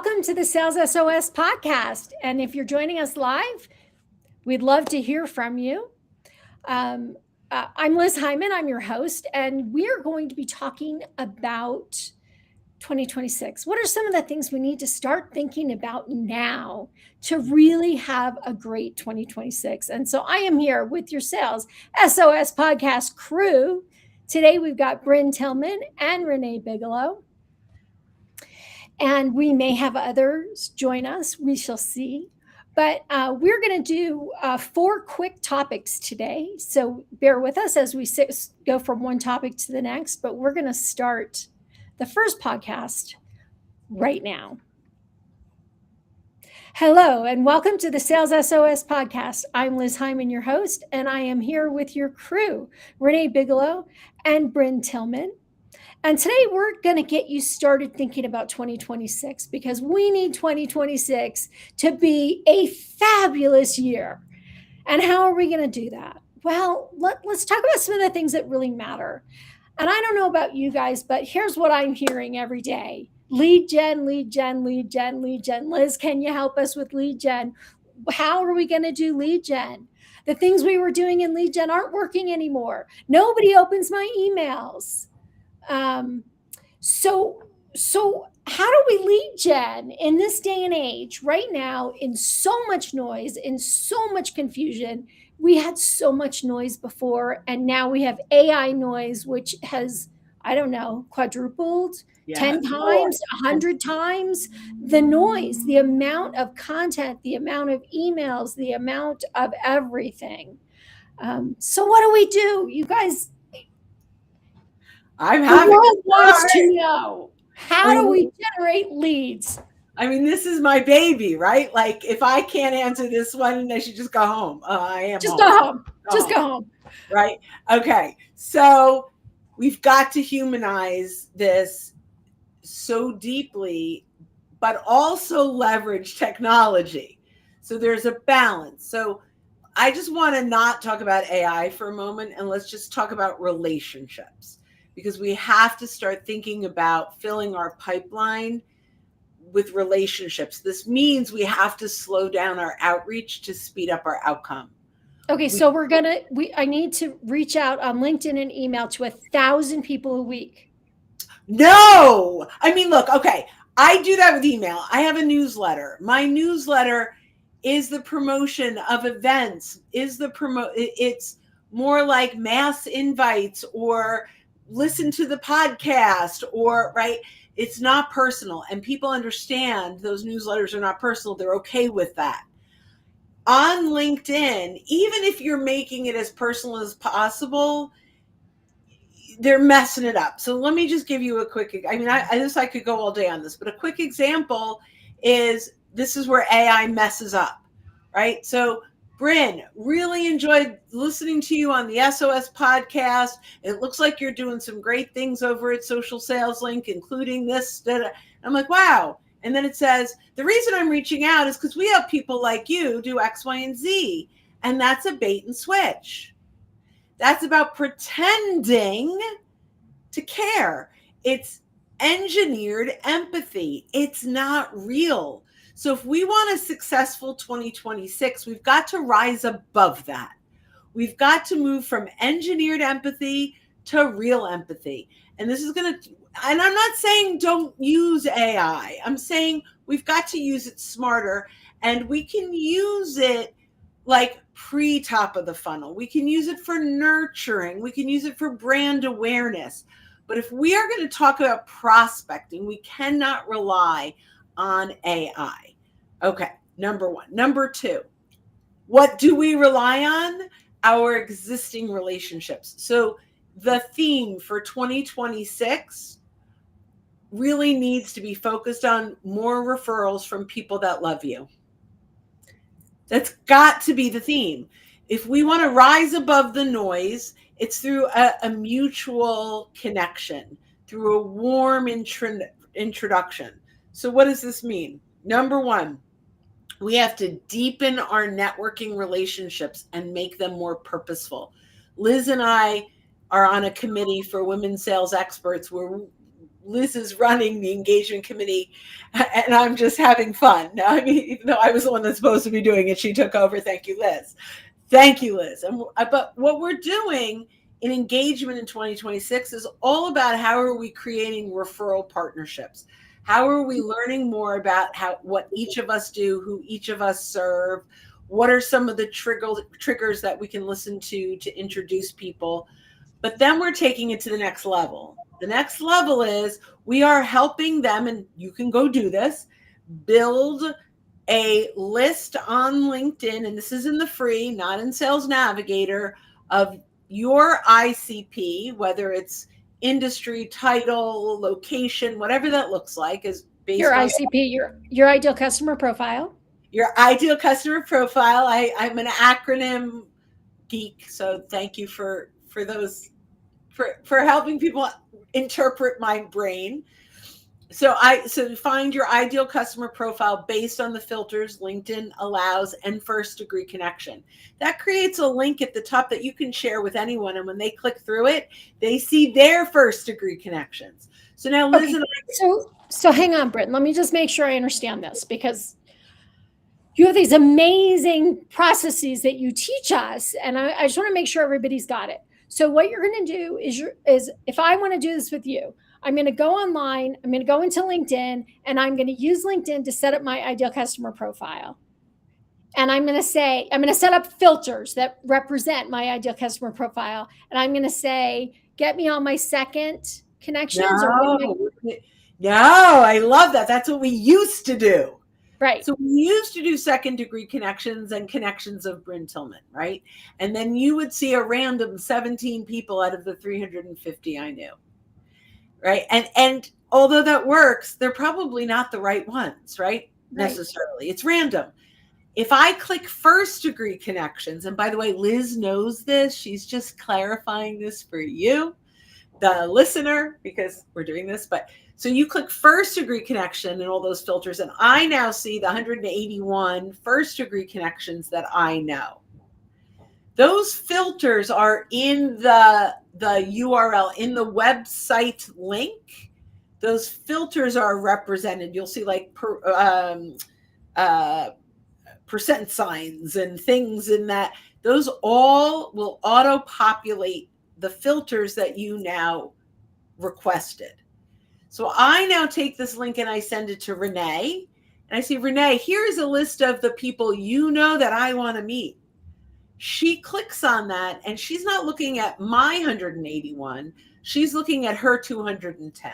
welcome to the Sales SOS podcast. And if you're joining us live, we'd love to hear from you. I'm Liz Hyman, I'm your host, and we are going to be talking about 2026. What are some of the things we need to start thinking about now to really have a great 2026? And so I am here with your Sales SOS podcast crew. Today we've got Bryn Tillman and Renee Bigelow. And we may have others join us. We shall see. But we're going to do 4 quick topics today. So bear with us as we go from one topic to the next. But we're going to start the first podcast right now. Hello, and welcome to the Sales SOS podcast. I'm Liz Hyman, your host, and I am here with your crew, Renee Bigelow and Bryn Tillman. And today we're going to get you started thinking about 2026 because we need 2026 to be a fabulous year. And how are we going to do that? Well, let's talk about some of the things that really matter. And I don't know about you guys, but here's what I'm hearing every day. Lead gen, lead gen, lead gen, lead gen. Liz, can you help us with lead gen? How are we going to do lead gen? The things we were doing in lead gen aren't working anymore. Nobody opens my emails. So how do we lead gen in this day and age right now in so much noise, in so much confusion? We had so much noise before, and now we have AI noise, which has, I don't know, quadrupled 10 times, 100 times the noise, the amount of content, the amount of emails, the amount of everything. So what do we do? You guys, I'm happy. The world wants to know, how do we generate leads? I mean, this is my baby, right? Like, if I can't answer this one, I should just go home. I am just home. Go home. Just go home. Right? Okay. So we've got to humanize this so deeply, but also leverage technology. So there's a balance. So I just want to not talk about AI for a moment, and let's just talk about relationships. Because we have to start thinking about filling our pipeline with relationships. This means we have to slow down our outreach to speed up our outcome. Okay, so I need to reach out on LinkedIn and email to 1,000 people a week. No, I mean, look, okay, I do that with email. I have a newsletter. My newsletter is the promotion of events, it's more like mass invites or listen to the podcast, or right, it's not personal, and people understand those newsletters are not personal. They're okay with that. On LinkedIn, even if you're making it as personal as possible, they're messing it up. So let me just give you a quick, I mean, I could go all day on this, but a quick example is, this is where AI messes up, right? So Bryn, really enjoyed listening to you on the SOS podcast. It looks like you're doing some great things over at Social Sales Link, including this. I'm like, wow. And then it says, the reason I'm reaching out is because we have people like you do X, Y, and Z. And that's a bait and switch. That's about pretending to care. It's engineered empathy. It's not real. So if we want a successful 2026, we've got to rise above that. We've got to move from engineered empathy to real empathy. And this is and I'm not saying don't use AI. I'm saying we've got to use it smarter, and we can use it like pre-top of the funnel. We can use it for nurturing. We can use it for brand awareness. But if we are going to talk about prospecting, we cannot rely on AI. Okay, number one. Number two, what do we rely on? Our existing relationships. So the theme for 2026 really needs to be focused on more referrals from people that love you. That's got to be the theme. If we want to rise above the noise, it's through a mutual connection, through a warm introduction. So what does this mean? Number one, we have to deepen our networking relationships and make them more purposeful. Liz and I are on a committee for women sales experts where Liz is running the engagement committee and I'm just having fun. Now, I mean, even though I was the one that's supposed to be doing it, she took over. Thank you, Liz. Thank you, Liz. But what we're doing in engagement in 2026 is all about how are we creating referral partnerships? How are we learning more about what each of us do, who each of us serve? What are some of the triggers that we can listen to introduce people? But then we're taking it to the next level. The next level is we are helping them, and you can go do this, build a list on LinkedIn, and this is in the free, not in Sales Navigator, of your ICP, whether it's industry, title, location, whatever that looks like, is based your on ICP, your ideal customer profile. Your ideal customer profile. I'm an acronym geek, so thank you for those, for helping people interpret my brain. So find your ideal customer profile based on the filters LinkedIn allows and first degree connection. That creates a link at the top that you can share with anyone. And when they click through it, they see their first degree connections. So now Liz Okay. and I. So hang on, Britton. Let me just make sure I understand this, because you have these amazing processes that you teach us. And I just want to make sure everybody's got it. So what you're going to do is if I want to do this with you, I'm going to go online, I'm going to go into LinkedIn, and I'm going to use LinkedIn to set up my ideal customer profile. And I'm going to set up filters that represent my ideal customer profile. And I'm going to say, get me on my second connections. No, I love that. That's what we used to do. Right. So we used to do second degree connections and connections of Bryn Tillman, right? And then you would see a random 17 people out of the 350 I knew, right? And although that works, they're probably not the right ones, right? Necessarily. It's random. If I click first degree connections, and by the way, Liz knows this, she's just clarifying this for you, the listener, because we're doing this, but so you click first degree connection and all those filters, and I now see the 181 first degree connections that I know. Those filters are in the URL, in the website link. Those filters are represented. You'll see like percent signs and things in that. Those all will auto-populate the filters that you now requested. So I now take this link and I send it to Renee. And I say, Renee, here's a list of the people you know that I want to meet. She clicks on that, and she's not looking at my 181. She's looking at her 210.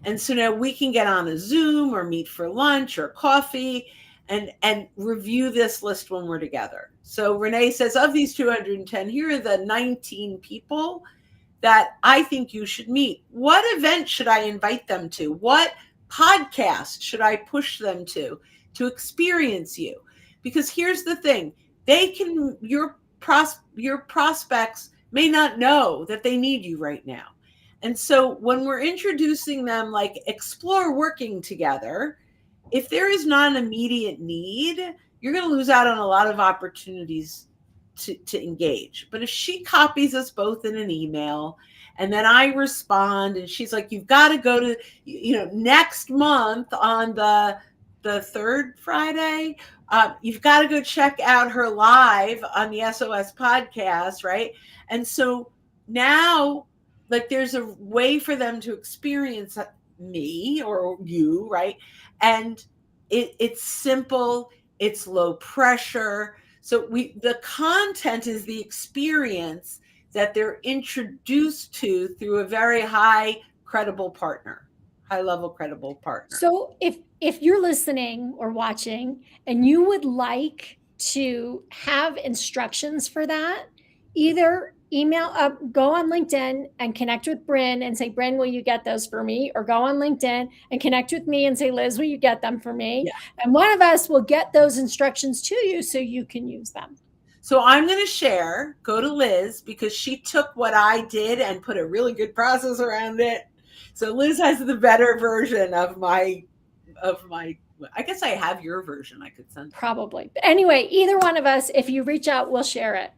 And so now we can get on a Zoom or meet for lunch or coffee and review this list when we're together. So Renee says, of these 210, here are the 19 people that I think you should meet. What event should I invite them to? What podcast should I push them to experience you? Because here's the thing, your prospects may not know that they need you right now. And so when we're introducing them, like explore working together, if there is not an immediate need, you're going to lose out on a lot of opportunities to engage. But if she copies us both in an email and then I respond and she's like, you've got to go to, next month on the third Friday, you've got to go check out her live on the SOS podcast, right? And so now, like, there's a way for them to experience me or you, right? And it's simple, it's low pressure. So the content is the experience that they're introduced to through a very high level credible partner. So if you're listening or watching and you would like to have instructions for that, either go on LinkedIn and connect with Bryn and say, Bryn, will you get those for me? Or go on LinkedIn and connect with me and say, Liz, will you get them for me? Yeah. And one of us will get those instructions to you so you can use them. So I'm going to go to Liz, because she took what I did and put a really good process around it. So Liz has the better version of my, I guess I have your version I could send. Probably. But anyway, either one of us, if you reach out, we'll share it.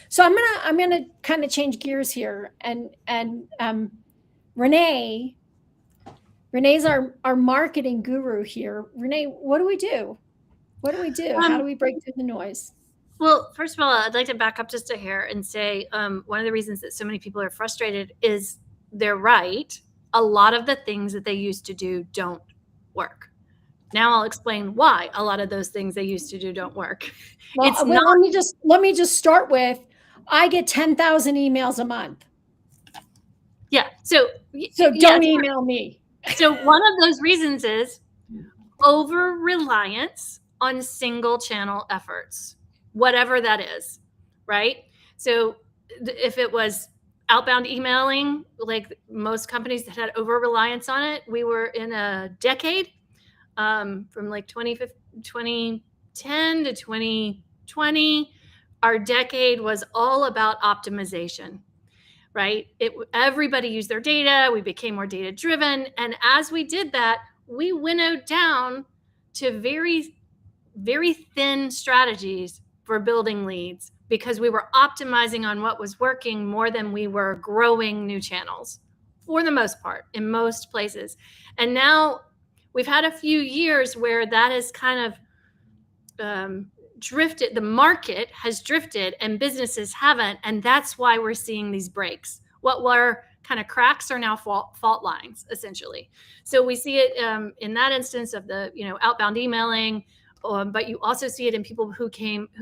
So I'm gonna kind of change gears here and Renee's our marketing guru here. Renee, what do we do? What do we do? How do we break through the noise? Well, first of all, I'd like to back up just a hair and say one of the reasons that so many people are frustrated is they're right. A lot of the things that they used to do don't work. Now I'll explain why a lot of those things they used to do don't work. Well, let me just start with, I get 10,000 emails a month. Yeah. So don't email me. So one of those reasons is over reliance on single channel efforts, whatever that is, right? So if it was outbound emailing, like most companies that had over reliance on it, we were in a decade from like 2010 to 2020. Our decade was all about optimization, right? Everybody used their data. We became more data driven. And as we did that, we winnowed down to very, very thin strategies for building leads because we were optimizing on what was working more than we were growing new channels for the most part in most places. And now we've had a few years where that has kind of drifted. The market has drifted and businesses haven't. And that's why we're seeing these breaks. What were kind of cracks are now fault lines, essentially. So we see it in that instance of the outbound emailing, but you also see it in people who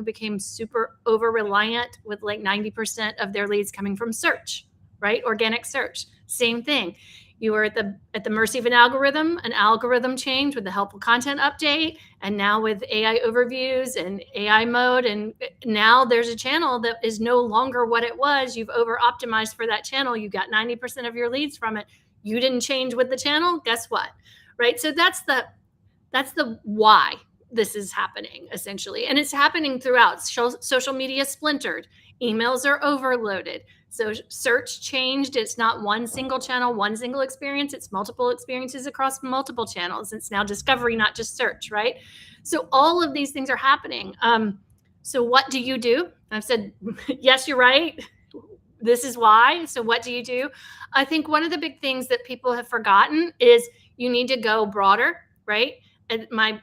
became super over reliant with like 90% of their leads coming from search, right? Organic search, same thing. You were at the mercy of an algorithm change with the helpful content update, and now with AI overviews and AI mode, and now there's a channel that is no longer what it was. You've over optimized for that channel. You got 90% of your leads from it. You didn't change with the channel. Guess what? Right? So that's the why this is happening, essentially. And it's happening throughout. Social media splintered. Emails are overloaded. So search changed. It's not one single channel, one single experience. It's multiple experiences across multiple channels. It's now discovery, not just search, right? So all of these things are happening. So what do you do? I've said, yes, you're right. This is why. So what do you do? I think one of the big things that people have forgotten is you need to go broader, right? And my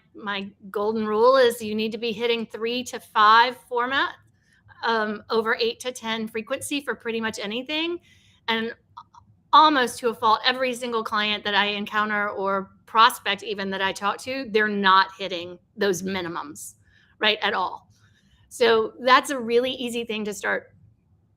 golden rule is you need to be hitting 3 to 5 format. Over 8 to 10 frequency for pretty much anything. And almost to a fault, every single client that I encounter or prospect even that I talk to, they're not hitting those minimums, right, at all. So that's a really easy thing to start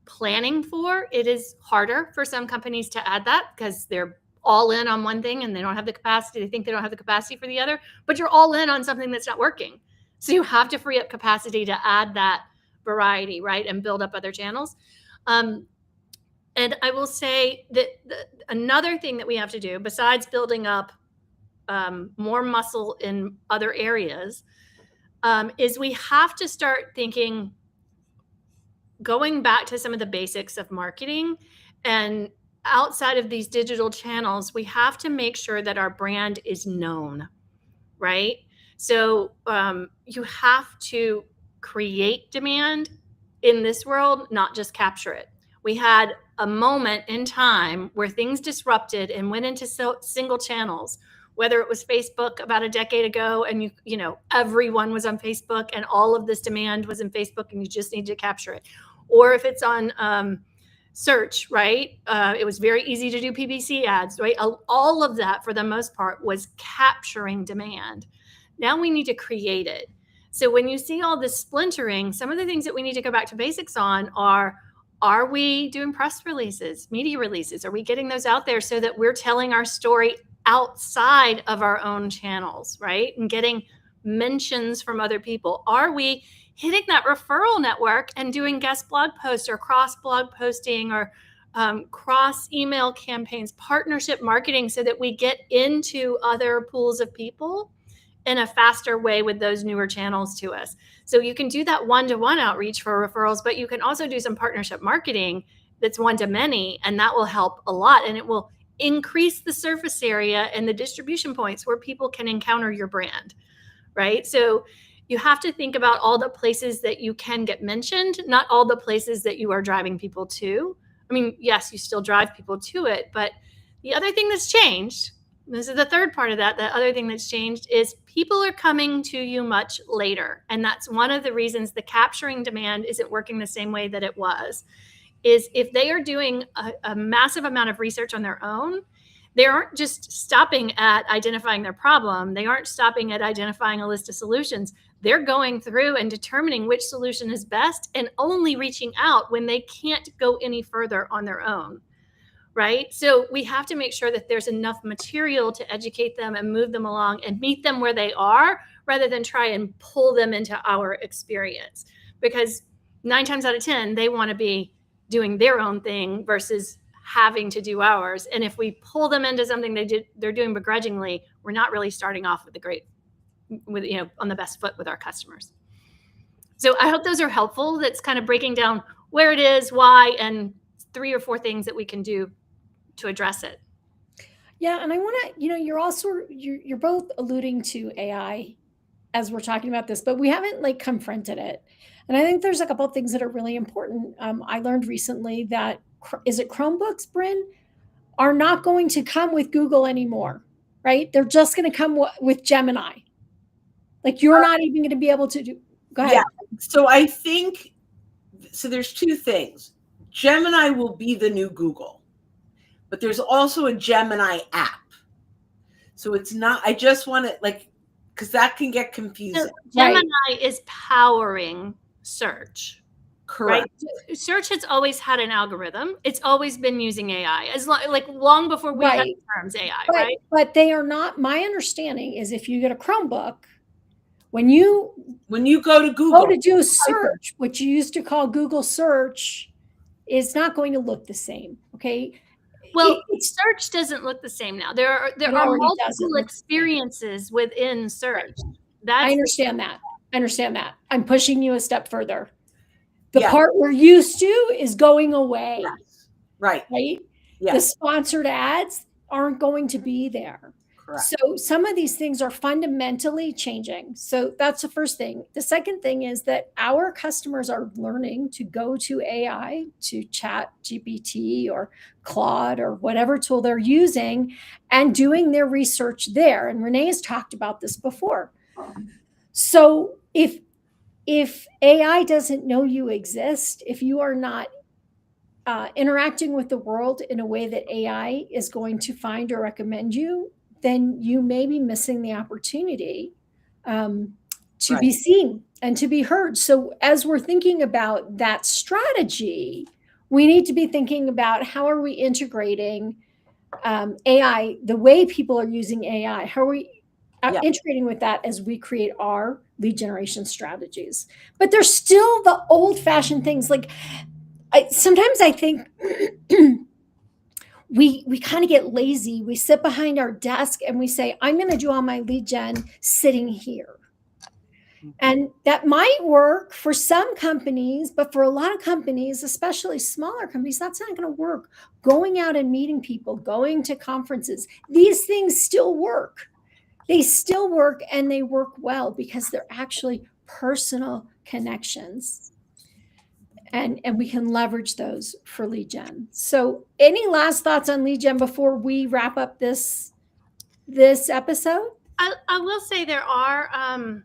planning for. It is harder for some companies to add that because they're all in on one thing and they don't have the capacity. They think they don't have the capacity for the other, but you're all in on something that's not working. So you have to free up capacity to add that variety, right, and build up other channels. And I will say that another thing that we have to do, besides building up more muscle in other areas, is we have to start thinking, going back to some of the basics of marketing, and outside of these digital channels, we have to make sure that our brand is known, right? So you have to create demand in this world, not just capture it. We had a moment in time where things disrupted and went into single channels, whether it was Facebook about a decade ago and you know everyone was on Facebook and all of this demand was in Facebook and you just need to capture it. Or if it's on search, right? It was very easy to do PPC ads, right? All of that for the most part was capturing demand. Now we need to create it. So when you see all this splintering, some of the things that we need to go back to basics on are we doing press releases, media releases? Are we getting those out there so that we're telling our story outside of our own channels, right? And getting mentions from other people? Are we hitting that referral network and doing guest blog posts or cross blog posting or cross email campaigns, partnership marketing so that we get into other pools of people in a faster way with those newer channels to us? So you can do that one-to-one outreach for referrals, but you can also do some partnership marketing that's one-to-many, and that will help a lot. And it will increase the surface area and the distribution points where people can encounter your brand, right? So you have to think about all the places that you can get mentioned, not all the places that you are driving people to. I mean, yes, you still drive people to it, but The other thing that's changed, this is the third part of that, the other thing that's changed is people are coming to you much later. And that's one of the reasons the capturing demand isn't working the same way that it was, is if they are doing a massive amount of research on their own, they aren't just stopping at identifying their problem. They aren't stopping at identifying a list of solutions. They're going through and determining which solution is best and only reaching out when they can't go any further on their own, right? So we have to make sure that there's enough material to educate them and move them along and meet them where they are, rather than try and pull them into our experience. Because 9 times out of 10, they want to be doing their own thing versus having to do ours. And if we pull them into something they're doing begrudgingly, we're not really starting off on the best foot with our customers. So I hope those are helpful. That's kind of breaking down where it is, why, and 3 or 4 things that we can do to address it. Yeah, and I want to, you're both alluding to AI as we're talking about this, but we haven't confronted it. And I think there's a couple of things that are really important. I learned recently that Chromebooks, Bryn, are not going to come with Google anymore, right? They're just going to come with Gemini. You're not even going to be able to do. Go ahead. Yeah. So I think, there's 2 things. Gemini will be the new Google, but there's also a Gemini app. So it's not, I just want to because that can get confusing. So Gemini is powering search. Correct. Right? Search has always had an algorithm. It's always been using AI, long before we had the terms AI, right? But they are not. My understanding is if you get a Chromebook, when you go to Google, go to do a search, what you used to call Google search, is not going to look the same. Okay. Well, search doesn't look the same now. There are multiple experiences within search. I understand that. I'm pushing you a step further. The part we're used to is going away. Yes. Right. Yes. The sponsored ads aren't going to be there. Correct. So some of these things are fundamentally changing. So that's the first thing. The second thing is that our customers are learning to go to AI, to ChatGPT or Claude or whatever tool they're using, and doing their research there. And Renee has talked about this before. So if AI doesn't know you exist, if you are not interacting with the world in a way that AI is going to find or recommend you, then you may be missing the opportunity to be seen and to be heard. So as we're thinking about that strategy, we need to be thinking about how are we integrating AI, the way people are using AI, how are we integrating with that as we create our lead generation strategies. But there's still the old-fashioned things. Sometimes I think we kind of get lazy. We sit behind our desk and we say, I'm going to do all my lead gen sitting here. And that might work for some companies, but for a lot of companies, especially smaller companies, that's not going to work. Going out and meeting people, going to conferences, these things still work. They still work, and they work well because they're actually personal connections. And we can leverage those for lead gen. So any last thoughts on lead gen before we wrap up this episode? I will say there are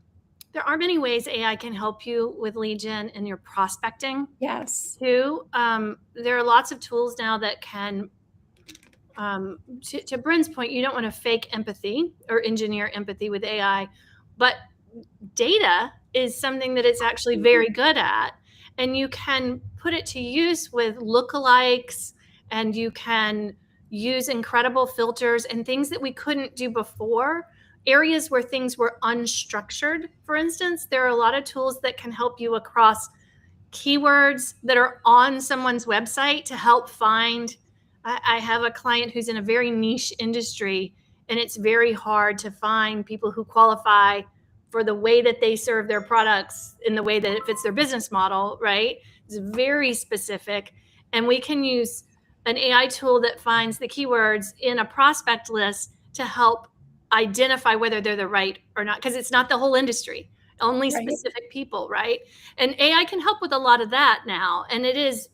many ways AI can help you with lead gen and your prospecting. Yes. Too. There are lots of tools now that can, to Bryn's point, you don't want to fake empathy or engineer empathy with AI, but data is something that it's actually very good at. And you can put it to use with lookalikes, and you can use incredible filters and things that we couldn't do before. Areas where things were unstructured, for instance, there are a lot of tools that can help you across keywords that are on someone's website to help find. I have a client who's in a very niche industry, and it's very hard to find people who qualify for the way that they serve their products in the way that it fits their business model, right? It's very specific. And we can use an AI tool that finds the keywords in a prospect list to help identify whether they're the right or not, because it's not the whole industry, only specific people, right? And AI can help with a lot of that now. And it is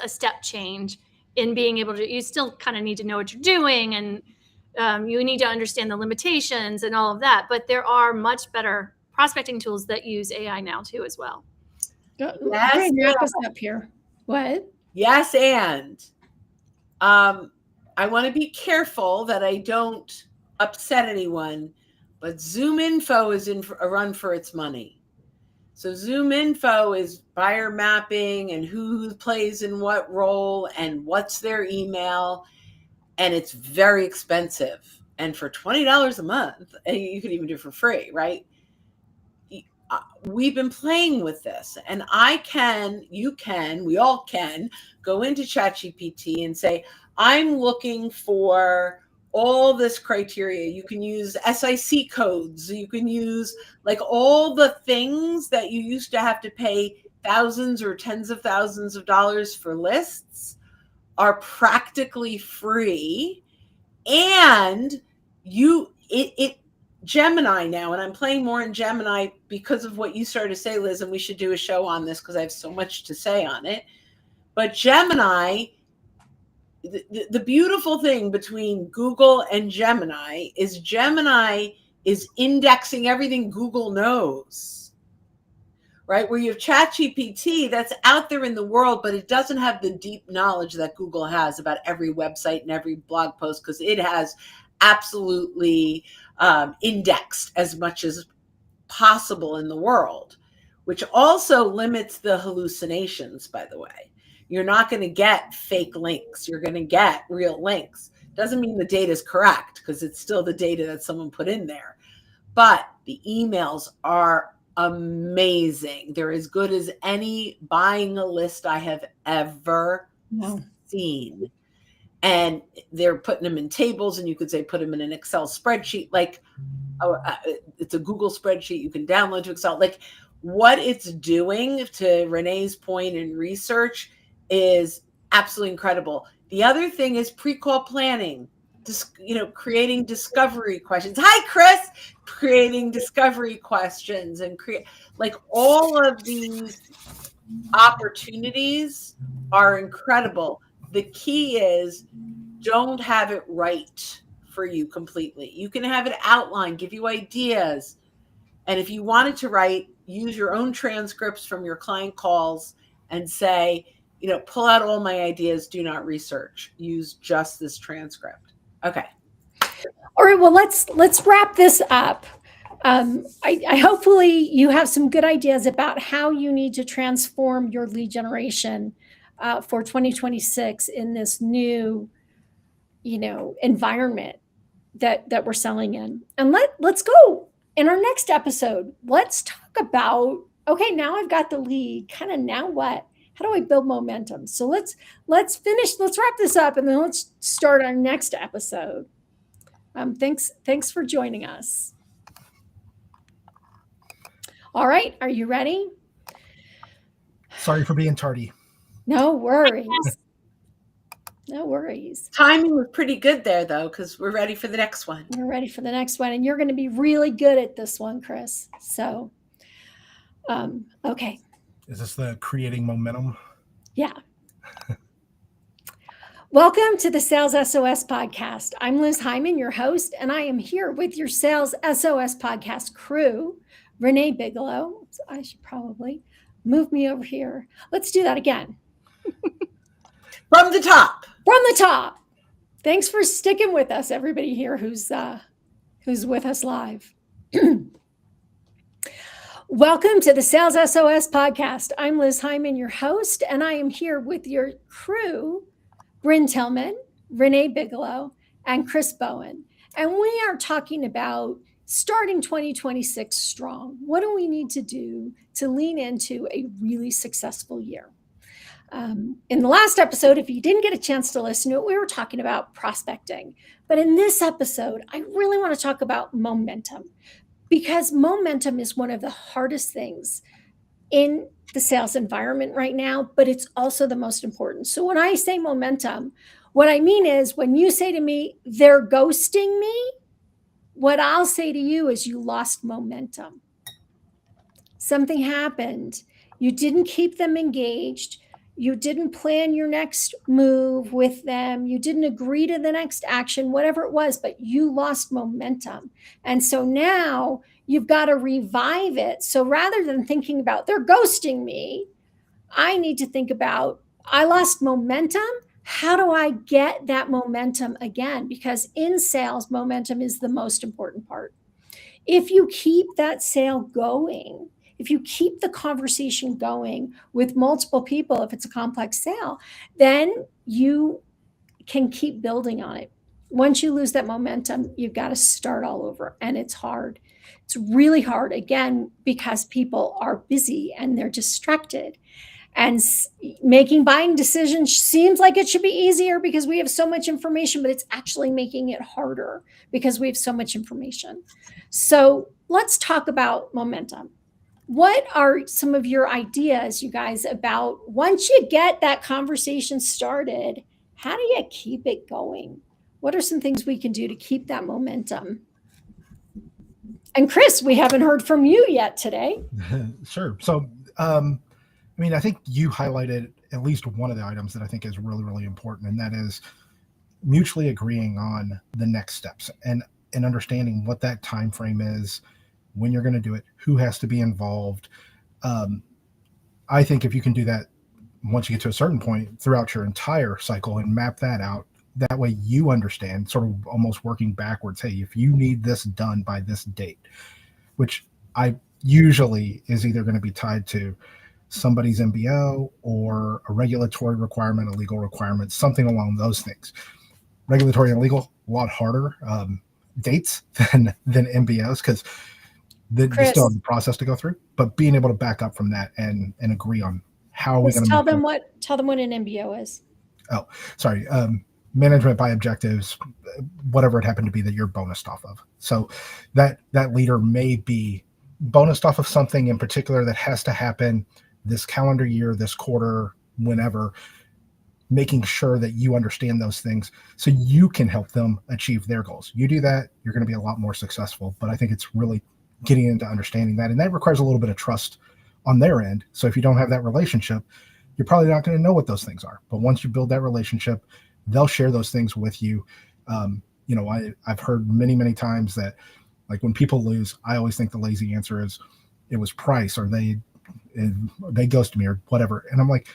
a step change in being able to, you still kind of need to know what you're doing, and you need to understand the limitations and all of that. But there are much better prospecting tools that use AI now too as well. Yes, Brian, wrap us up here. What? Yes, and I want to be careful that I don't upset anyone, but ZoomInfo is in a run for its money. So ZoomInfo is buyer mapping and who plays in what role and what's their email, and it's very expensive. And for $20 a month, you could even do it for free, right? We've been playing with this, and we all can go into ChatGPT and say, I'm looking for all this criteria. You can use SIC codes. You can use like all the things that you used to have to pay thousands or tens of thousands of dollars for lists are practically free. And Gemini now, and I'm playing more in Gemini because of what you started to say, Liz, and we should do a show on this because I have so much to say on it. But Gemini, the beautiful thing between Google and Gemini is indexing everything Google knows, right? Where you have ChatGPT that's out there in the world, but it doesn't have the deep knowledge that Google has about every website and every blog post, because it has absolutely indexed as much as possible in the world, which also limits the hallucinations, by the way. You're not going to get fake links. You're going to get real links. Doesn't mean the data is correct, because it's still the data that someone put in there. But the emails are amazing. They're as good as any buying a list I have ever seen. And they're putting them in tables, and you could say put them in an Excel spreadsheet. Like it's a Google spreadsheet you can download to Excel. Like what it's doing, to Renee's point in research, is absolutely incredible. The other thing is pre-call planning. Creating discovery questions. Hi, Chris. Creating discovery questions and create like all of these opportunities are incredible. The key is don't have it write for you completely. You can have it outline, give you ideas. And if you wanted to write, use your own transcripts from your client calls and say, pull out all my ideas, do not research. Use just this transcript. Okay. All right. Well, let's wrap this up. I hopefully you have some good ideas about how you need to transform your lead generation for 2026 in this new, environment that we're selling in. And let's go in our next episode. Let's talk about, okay, now I've got the lead, kind of now what? How do I build momentum? So let's wrap this up, and then let's start our next episode. Thanks for joining us. All right, are you ready? Sorry for being tardy. No worries. No worries. Timing was pretty good there, though, because we're ready for the next one. We're ready for the next one, and you're going to be really good at this one, Chris. So, okay. Is this the creating momentum? Yeah. Welcome to the Sales SOS podcast. I'm Liz Hyman, your host, and I am here with your Sales SOS podcast crew, Renee Bigelow. I should probably move me over here. Let's do that again. From the top. From the top. Thanks for sticking with us, everybody here who's with us live. Welcome to the Sales SOS podcast. I'm Liz Hyman, your host, and I am here with your crew, Bryn Tillman, Renee Bigelow, and Chris Bowen. And we are talking about starting 2026 strong. What do we need to do to lean into a really successful year? In the last episode, if you didn't get a chance to listen to it, we were talking about prospecting. But in this episode, I really want to talk about momentum, because momentum is one of the hardest things in the sales environment right now, but it's also the most important. So when I say momentum, what I mean is when you say to me, they're ghosting me, what I'll say to you is you lost momentum. Something happened. You didn't keep them engaged. You didn't plan your next move with them. You didn't agree to the next action, whatever it was, but you lost momentum. And so now you've got to revive it. So rather than thinking about they're ghosting me, I need to think about I lost momentum. How do I get that momentum again? Because in sales, momentum is the most important part. If you keep that sale going, if you keep the conversation going with multiple people, if it's a complex sale, then you can keep building on it. Once you lose that momentum, you've got to start all over, and it's hard. It's really hard, again, because people are busy and they're distracted. And making buying decisions seems like it should be easier because we have so much information, but it's actually making it harder because we have so much information. So let's talk about momentum. What are some of your ideas, you guys, about once you get that conversation started, how do you keep it going? What are some things we can do to keep that momentum? And Chris, we haven't heard from you yet today. Sure. So, I mean, I think you highlighted at least one of the items that I think is really, really important, and that is mutually agreeing on the next steps and understanding what that time frame is, when you're going to do it, who has to be involved. I think if you can do that once you get to a certain point throughout your entire cycle and map that out, that way you understand, sort of almost working backwards. Hey, if you need this done by this date, which I usually is either going to be tied to somebody's MBO or a regulatory requirement, a legal requirement, something along those things. Regulatory and legal, a lot harder dates than MBOs because you still have the process to go through. But being able to back up from that and agree on how are we going to tell them what an MBO is. Oh, sorry. Management by objectives, whatever it happened to be that you're bonused off of. So that leader may be bonused off of something in particular that has to happen this calendar year, this quarter, whenever, making sure that you understand those things so you can help them achieve their goals. You do that, you're going to be a lot more successful. But I think it's really getting into understanding that. And that requires a little bit of trust on their end. So if you don't have that relationship, you're probably not going to know what those things are. But once you build that relationship, they'll share those things with you. I've heard many, many times that, like, when people lose, I always think the lazy answer is it was price, or they ghosted me, or whatever. And I'm like,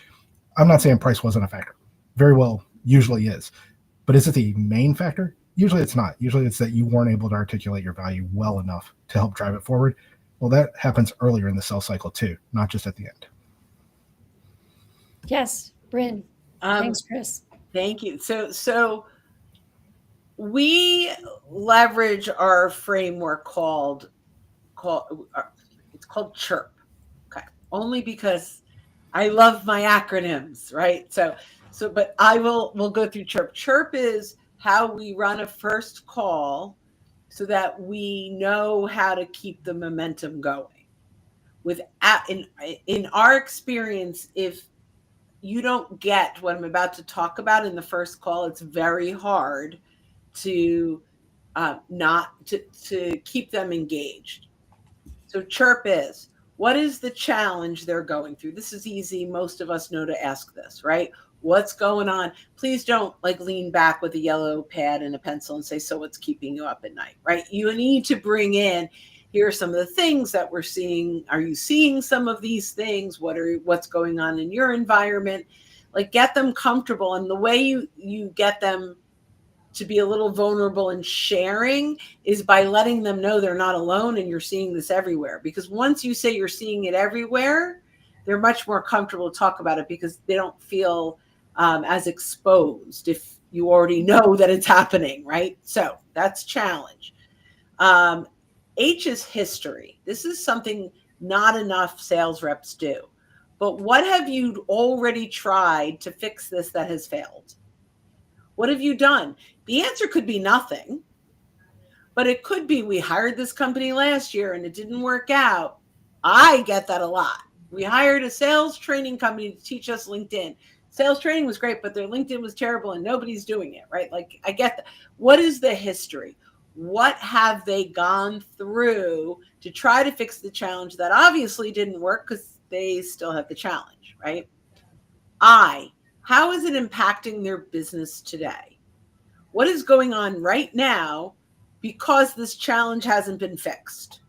I'm not saying price wasn't a factor. Very well, usually is. But is it the main factor? Usually it's not. Usually it's that you weren't able to articulate your value well enough to help drive it forward. Well, that happens earlier in the sales cycle too, not just at the end. Yes, Bryn. Thanks, Chris. Thank you. So we leverage our framework called CHIRP. Okay. Only because I love my acronyms, right? But we'll go through CHIRP. CHIRP is how we run a first call so that we know how to keep the momentum going. In our experience, if you don't get what I'm about to talk about in the first call, it's very hard to keep them engaged. So CHIRP is, what is the challenge they're going through? This is easy. Most of us know to ask this, right? What's going on? Please don't lean back with a yellow pad and a pencil and say, so what's keeping you up at night, right? You need to bring in, here are some of the things that we're seeing. Are you seeing some of these things? What's going on in your environment? Get them comfortable. And the way you get them to be a little vulnerable and sharing is by letting them know they're not alone and you're seeing this everywhere. Because once you say you're seeing it everywhere, they're much more comfortable to talk about it because they don't feel as exposed if you already know that it's happening, right? So that's challenge. H is history. This is something not enough sales reps do. But what have you already tried to fix this that has failed? What have you done? The answer could be nothing, but it could be we hired this company last year and it didn't work out. I get that a lot. We hired a sales training company to teach us LinkedIn. Sales training was great, but their LinkedIn was terrible and nobody's doing it, right? I get that. What is the history? What have they gone through to try to fix the challenge that obviously didn't work because they still have the challenge, right? how is it impacting their business today? What is going on right now because this challenge hasn't been fixed?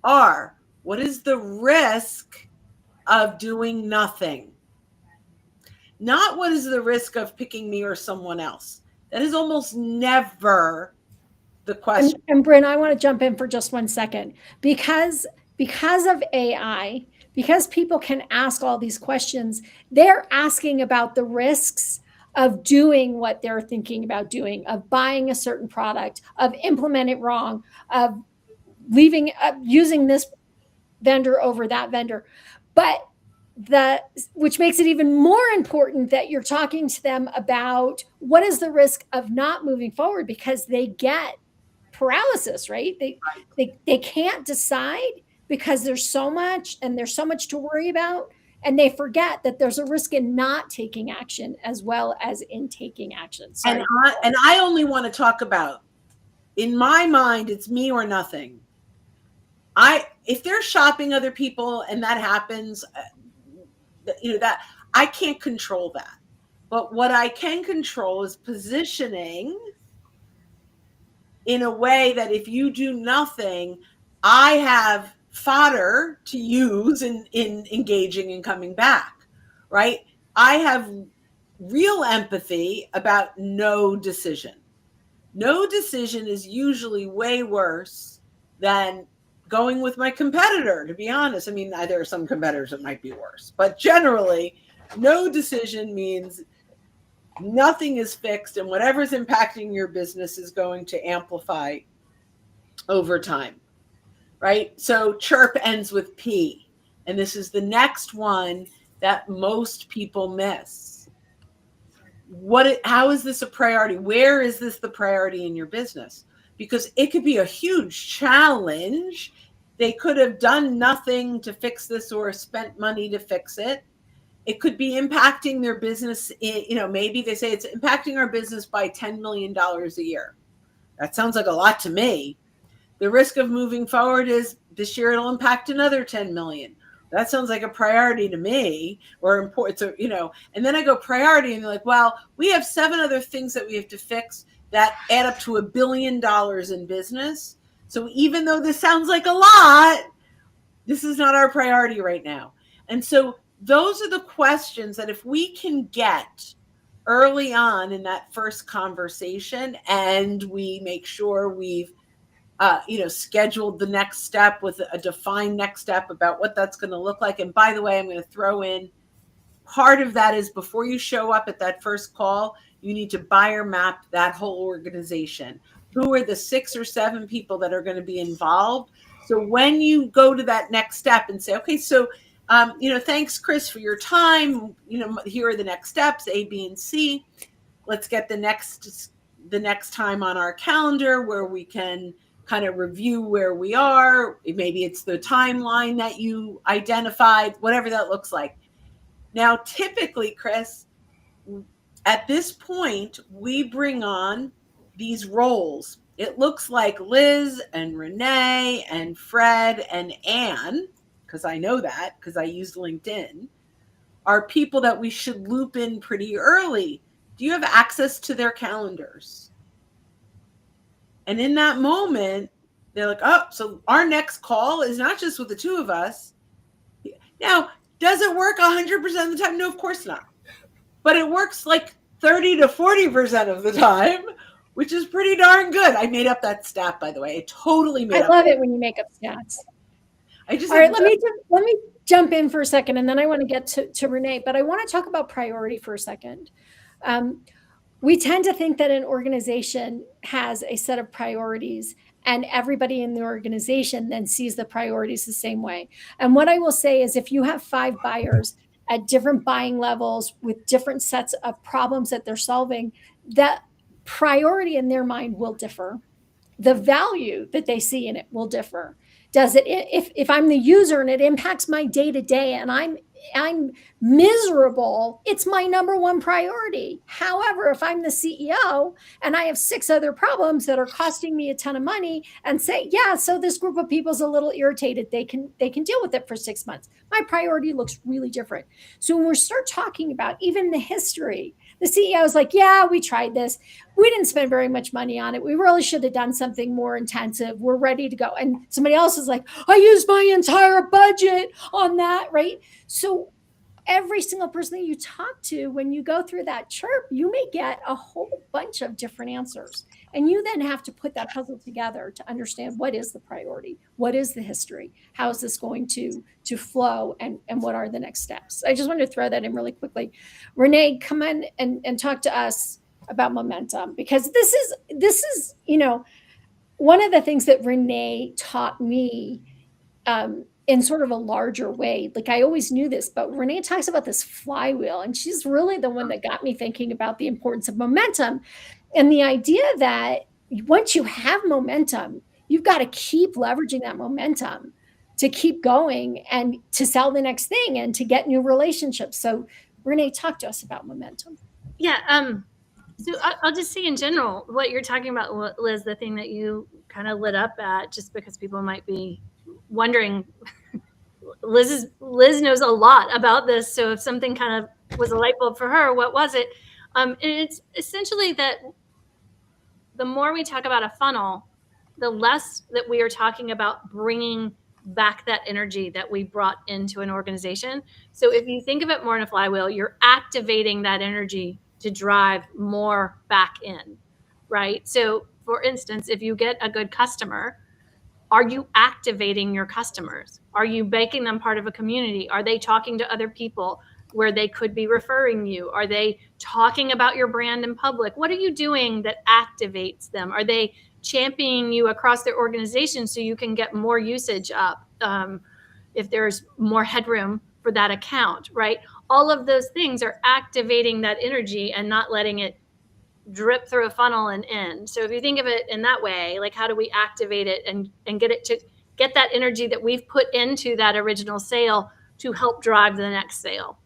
R, what is the risk of doing nothing? Not what is the risk of picking me or someone else. That is almost never the question. And Bryn, I want to jump in for just 1 second because of AI, because people can ask all these questions, they're asking about the risks of doing what they're thinking about doing, of buying a certain product, of implementing it wrong, of leaving, using this vendor over that vendor. But which makes it even more important that you're talking to them about what is the risk of not moving forward, because they get paralysis, right? They can't decide because there's so much to worry about, and they forget that there's a risk in not taking action as well as in taking action. And I only want to talk about, in my mind, it's me or nothing. If they're shopping other people and that happens, that I can't control that. But what I can control is positioning in a way that if you do nothing, I have fodder to use in engaging and coming back, right? I have real empathy about no decision. No decision is usually way worse than going with my competitor, to be honest. I mean, there are some competitors that might be worse, but generally, no decision means nothing is fixed, and whatever's impacting your business is going to amplify over time, right? So chirp ends with P, and this is the next one that most people miss. How is this a priority? Where is this the priority in your business? Because it could be a huge challenge. They could have done nothing to fix this or spent money to fix it. It could be impacting their business. Maybe they say it's impacting our business by $10 million a year. That sounds like a lot to me. The risk of moving forward is this year it'll impact another 10 million. That sounds like a priority to me, or important. So, and then I go priority, and they're like, well, we have 7 other things that we have to fix that add up to $1 billion in business. So even though this sounds like a lot, this is not our priority right now. And so those are the questions that if we can get early on in that first conversation, and we make sure we've scheduled the next step with a defined next step about what that's going to look like. And by the way, I'm going to throw in part of that is before you show up at that first call, you need to buyer map that whole organization. Who are the 6 or 7 people that are going to be involved? So when you go to that next step and say, okay, so, thanks, Chris, for your time. Here are the next steps, A, B, and C. Let's get the next time on our calendar where we can kind of review where we are. Maybe it's the timeline that you identified, whatever that looks like. Now, typically, Chris, at this point, we bring on these roles. It looks like Liz and Renee and Fred and Anne, because I know that because I used LinkedIn, are people that we should loop in pretty early. Do you have access to their calendars? And in that moment, they're like, oh, so our next call is not just with the 2 of us. Now, does it work 100% of the time? No, of course not. But it works like 30 to 40% of the time, which is pretty darn good. I made up that stat, by the way. I totally made up. I love it when you make up stats. All right, let me jump in for a second, and then I want to get to Renee, but I want to talk about priority for a second. We tend to think that an organization has a set of priorities, and everybody in the organization then sees the priorities the same way. And what I will say is if you have 5 buyers at different buying levels with different sets of problems that they're solving, that priority in their mind will differ. The value that they see in it will differ. Does it, if I'm the user and it impacts my day to day and I'm I'm miserable, it's my number one priority. However, if I'm the CEO and I have 6 other problems that are costing me a ton of money and say, yeah, so this group of people's a little irritated, they can deal with it for 6 months. My priority looks really different. So when we start talking about even the history, the CEO is like, yeah, we tried this. We didn't spend very much money on it. We really should have done something more intensive. We're ready to go. And somebody else is like, I used my entire budget on that, right? So every single person that you talk to, when you go through that chirp, you may get a whole bunch of different answers. And you then have to put that puzzle together to understand what is the priority, what is the history, how is this going to flow, and what are the next steps. I just wanted to throw that in really quickly. Renee, come in and talk to us about momentum, because this is one of the things that Renee taught me in sort of a larger way. Like, I always knew this, but Renee talks about this flywheel, and she's really the one that got me thinking about the importance of momentum and the idea that once you have momentum, you've got to keep leveraging that momentum to keep going and to sell the next thing and to get new relationships. So Renee, talk to us about momentum. Yeah. So I'll just say in general, what you're talking about, Liz, the thing that you kind of lit up at, just because people might be wondering, Liz knows a lot about this. So if something kind of was a light bulb for her, what was it? And it's essentially that the more we talk about a funnel, the less that we are talking about bringing back that energy that we brought into an organization. So if you think of it more in a flywheel, you're activating that energy to drive more back in, right? So for instance, if you get a good customer, are you activating your customers? Are you making them part of a community? Are they talking to other people where they could be referring you? Are they talking about your brand in public? What are you doing that activates them? Are they championing you across their organization so you can get more usage up if there's more headroom for that account, right? All of those things are activating that energy and not letting it drip through a funnel and end. So if you think of it in that way, like, how do we activate it and get it to get that energy that we've put into that original sale to help drive the next sale,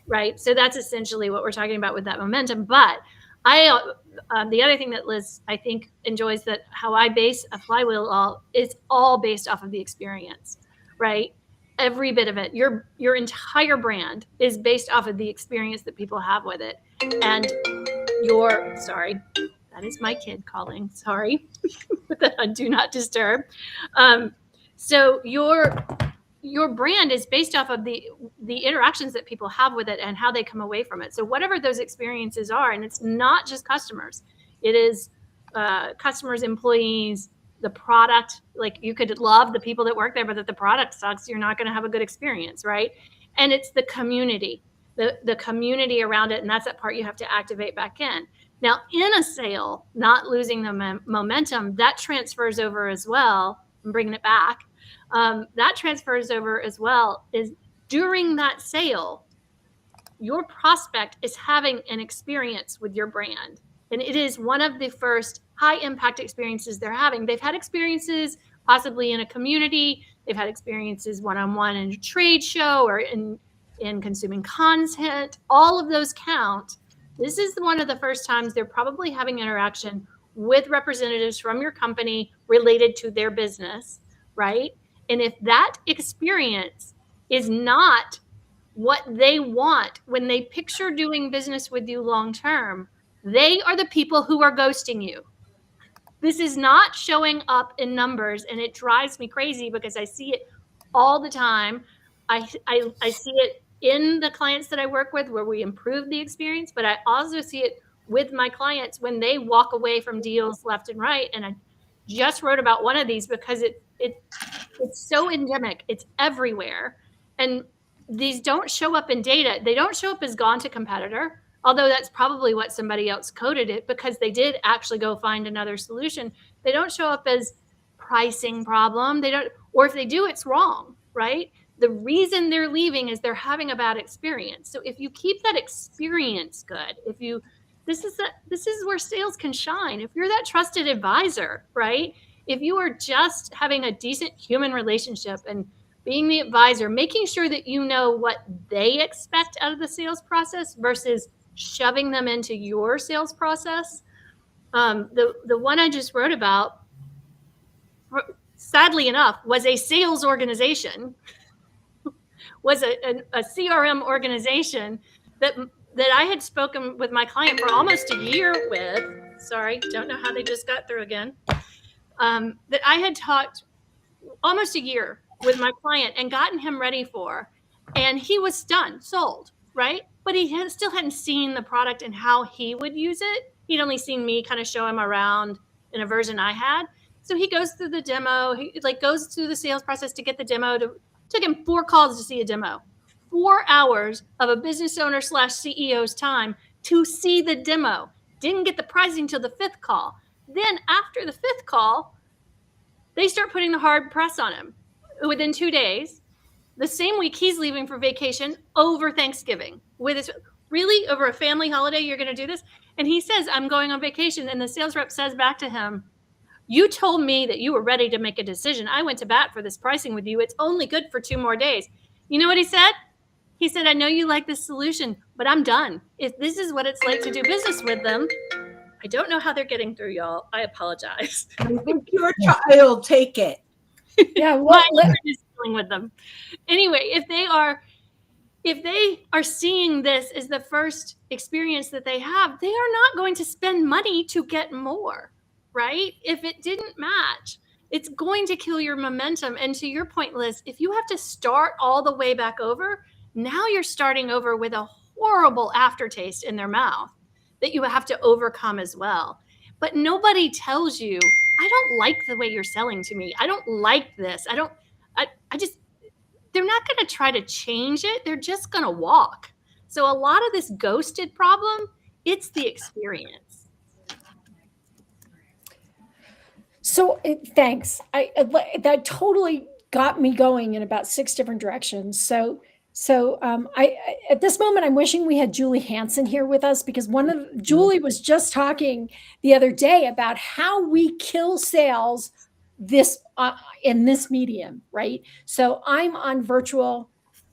right? So that's essentially what we're talking about with that momentum. But the other thing that Liz, I think, enjoys, that how I base a flywheel is all based off of the experience, right? Every bit of it, your entire brand is based off of the experience that people have with it. And sorry, that is my kid calling. Sorry, do not disturb. So your brand is based off of the interactions that people have with it and how they come away from it. So whatever those experiences are, and it's not just customers, it is customers, employees, the product. Like, you could love the people that work there, but if the product sucks, you're not going to have a good experience, right? And it's the community, the community around it, and that's that part you have to activate back in. Now, in a sale, not losing the momentum, that transfers over as well. I'm bringing it back. That transfers over as well. Is during that sale, your prospect is having an experience with your brand, and it is one of the first high impact experiences they're having. They've had experiences possibly in a community. They've had experiences one-on-one in a trade show or in consuming content. All of those count. This is one of the first times they're probably having interaction with representatives from your company related to their business, right? And if that experience is not what they want when they picture doing business with you long term, they are the people who are ghosting you. This is not showing up in numbers, and it drives me crazy because I see it all the time. I see it in the clients that I work with where we improve the experience, but I also see it with my clients when they walk away from deals left and right. And I just wrote about one of these because it's so endemic. It's everywhere. And these don't show up in data. They don't show up as gone to competitor, although that's probably what somebody else coded it because they did actually go find another solution. They don't show up as pricing problem. They don't, or if they do, it's wrong, right? The reason they're leaving is they're having a bad experience. So if you keep that experience good, this is where sales can shine. If you're that trusted advisor, right? If you are just having a decent human relationship and being the advisor, making sure that you know what they expect out of the sales process versus shoving them into your sales process. The one I just wrote about, sadly enough, was a sales organization, was a CRM organization that I had spoken with my client for almost a year with. Sorry, don't know how they just got through again. That I had talked almost a year with my client and gotten him ready for, and he was done, sold, right? But he still hadn't seen the product and how he would use it. He'd only seen me kind of show him around in a version I had. So he goes through the demo, he goes through the sales process to get the demo. Took him 4 calls to see a demo. 4 hours of a business owner / CEO's time to see the demo. Didn't get the pricing till the 5th call. Then after the 5th call, they start putting the hard press on him within 2 days. The same week he's leaving for vacation over Thanksgiving. With his, really, over a family holiday, you're going to do this? And he says, I'm going on vacation. And the sales rep says back to him, you told me that you were ready to make a decision. I went to bat for this pricing with you. It's only good for 2 more days. You know what he said? He said, I know you like this solution, but I'm done. If this is what it's like to do business with them, I don't know how they're getting through, y'all. I apologize. I think your child take it. Yeah, My well, husband is dealing with them. Anyway, if they are seeing this as the first experience that they have, they are not going to spend money to get more, right? If it didn't match, it's going to kill your momentum. And to your point, Liz, if you have to start all the way back over, now you're starting over with a horrible aftertaste in their mouth that you have to overcome as well. But nobody tells you, I don't like the way you're selling to me. I don't like this. I just, they're not going to try to change it. They're just going to walk. So a lot of this ghosted problem, it's the experience. so thanks. That totally got me going in about 6 different directions. So I at this moment I'm wishing we had Julie Hansen here with us, because Julie was just talking the other day about how we kill sales in this medium, right? So I'm on virtual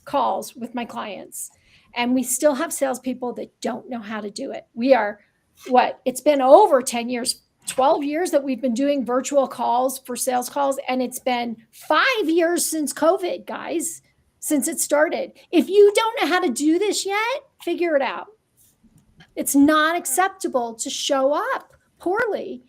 calls with my clients, and we still have salespeople that don't know how to do it. We are it's been over 10 years, 12 years that we've been doing virtual calls for sales calls, and it's been 5 years since COVID, guys. Since it started. If you don't know how to do this yet, figure it out. It's not acceptable to show up poorly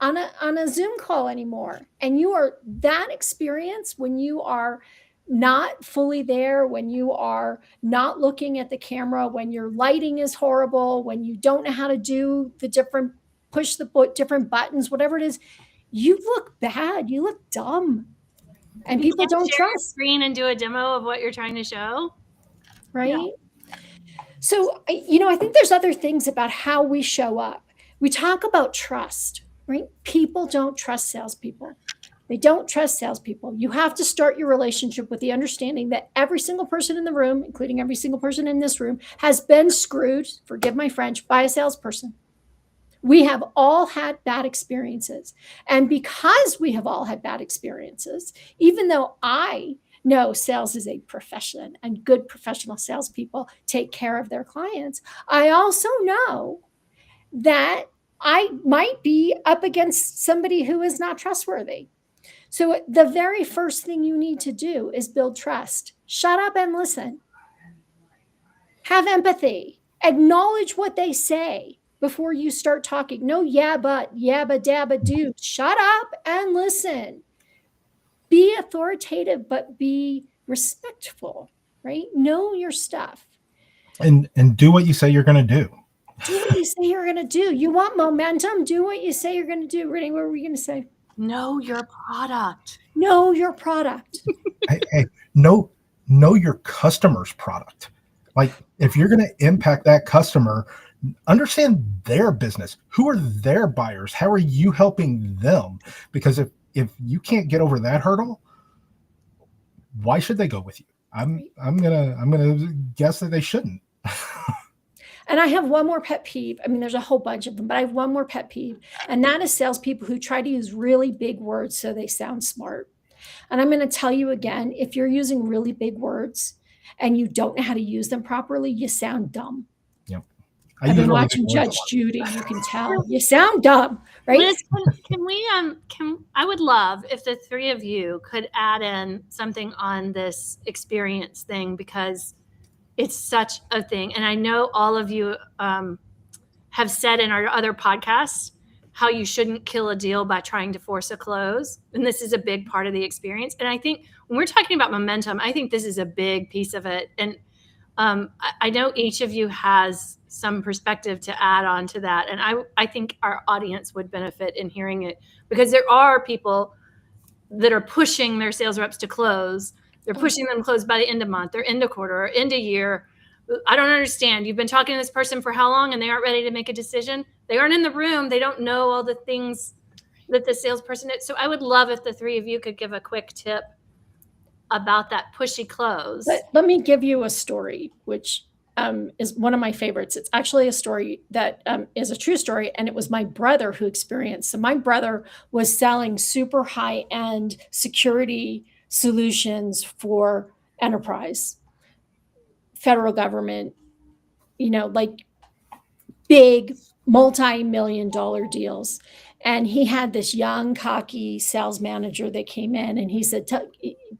on a Zoom call anymore. And you are that experience when you are not fully there, when you are not looking at the camera, when your lighting is horrible, when you don't know how to do the push the different buttons, whatever it is, you look bad. You look dumb. And people don't trust. Screen and do a demo of what you're trying to show. Right. Yeah. So, I think there's other things about how we show up. We talk about trust, right? People don't trust salespeople. They don't trust salespeople. You have to start your relationship with the understanding that every single person in the room, including every single person in this room, has been screwed, forgive my French, by a salesperson. We have all had bad experiences. And because we have all had bad experiences, even though I know sales is a profession and good professional salespeople take care of their clients, I also know that I might be up against somebody who is not trustworthy. So the very first thing you need to do is build trust. Shut up and listen. Have empathy. Acknowledge what they say before you start talking. No yabba dabba do. Shut up and listen. Be authoritative, but be respectful, right? Know your stuff. And do what you say you're going to do. Do what you say you're going to do. You want momentum? Do what you say you're going to do. Renee, what were we going to say? Know your product. Know your product. Hey, know your customer's product. Like, if you're going to impact that customer, understand their business. Who are their buyers? How are you helping them? Because if you can't get over that hurdle, why should they go with you? I'm gonna guess that they shouldn't. And I have one more pet peeve. I mean, there's a whole bunch of them, but I have one more pet peeve, and that is salespeople who try to use really big words so they sound smart. And I'm going to tell you again, if you're using really big words and you don't know how to use them properly, you sound dumb. Yep. I've been watching Judge Judy. You can tell you sound dumb, right? Liz, can we I would love if the three of you could add in something on this experience thing, because it's such a thing. And I know all of you have said in our other podcasts how you shouldn't kill a deal by trying to force a close. And this is a big part of the experience. And I think when we're talking about momentum, I think this is a big piece of it. And I know each of you has some perspective to add on to that. And I think our audience would benefit in hearing it, because there are people that are pushing their sales reps to close. They're pushing them to close by the end of month or end of quarter or end of year. I don't understand. You've been talking to this person for how long and they aren't ready to make a decision? They aren't in the room. They don't know all the things that the salesperson did. So I would love if the three of you could give a quick tip about that pushy close. Let me give you a story, which is one of my favorites. It's actually a story that is a true story, and it was my brother who experienced. So my brother was selling super high-end security solutions for enterprise, federal government, like big multi-million-dollar deals. And he had this young, cocky sales manager that came in, and he said,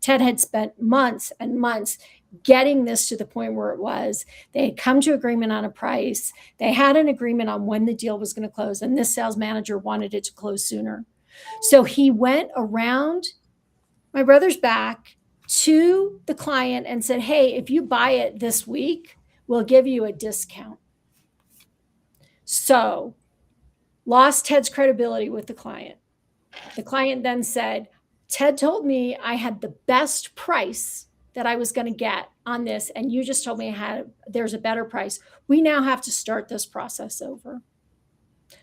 Ted had spent months and months getting this to the point where it was. They had come to agreement on a price. They had an agreement on when the deal was going to close, and this sales manager wanted it to close sooner. So he went around my brother's back to the client and said, hey, if you buy it this week, we'll give you a discount. So lost Ted's credibility with the client. The client then said, Ted told me I had the best price that I was going to get on this, and you just told me there's a better price. We now have to start this process over.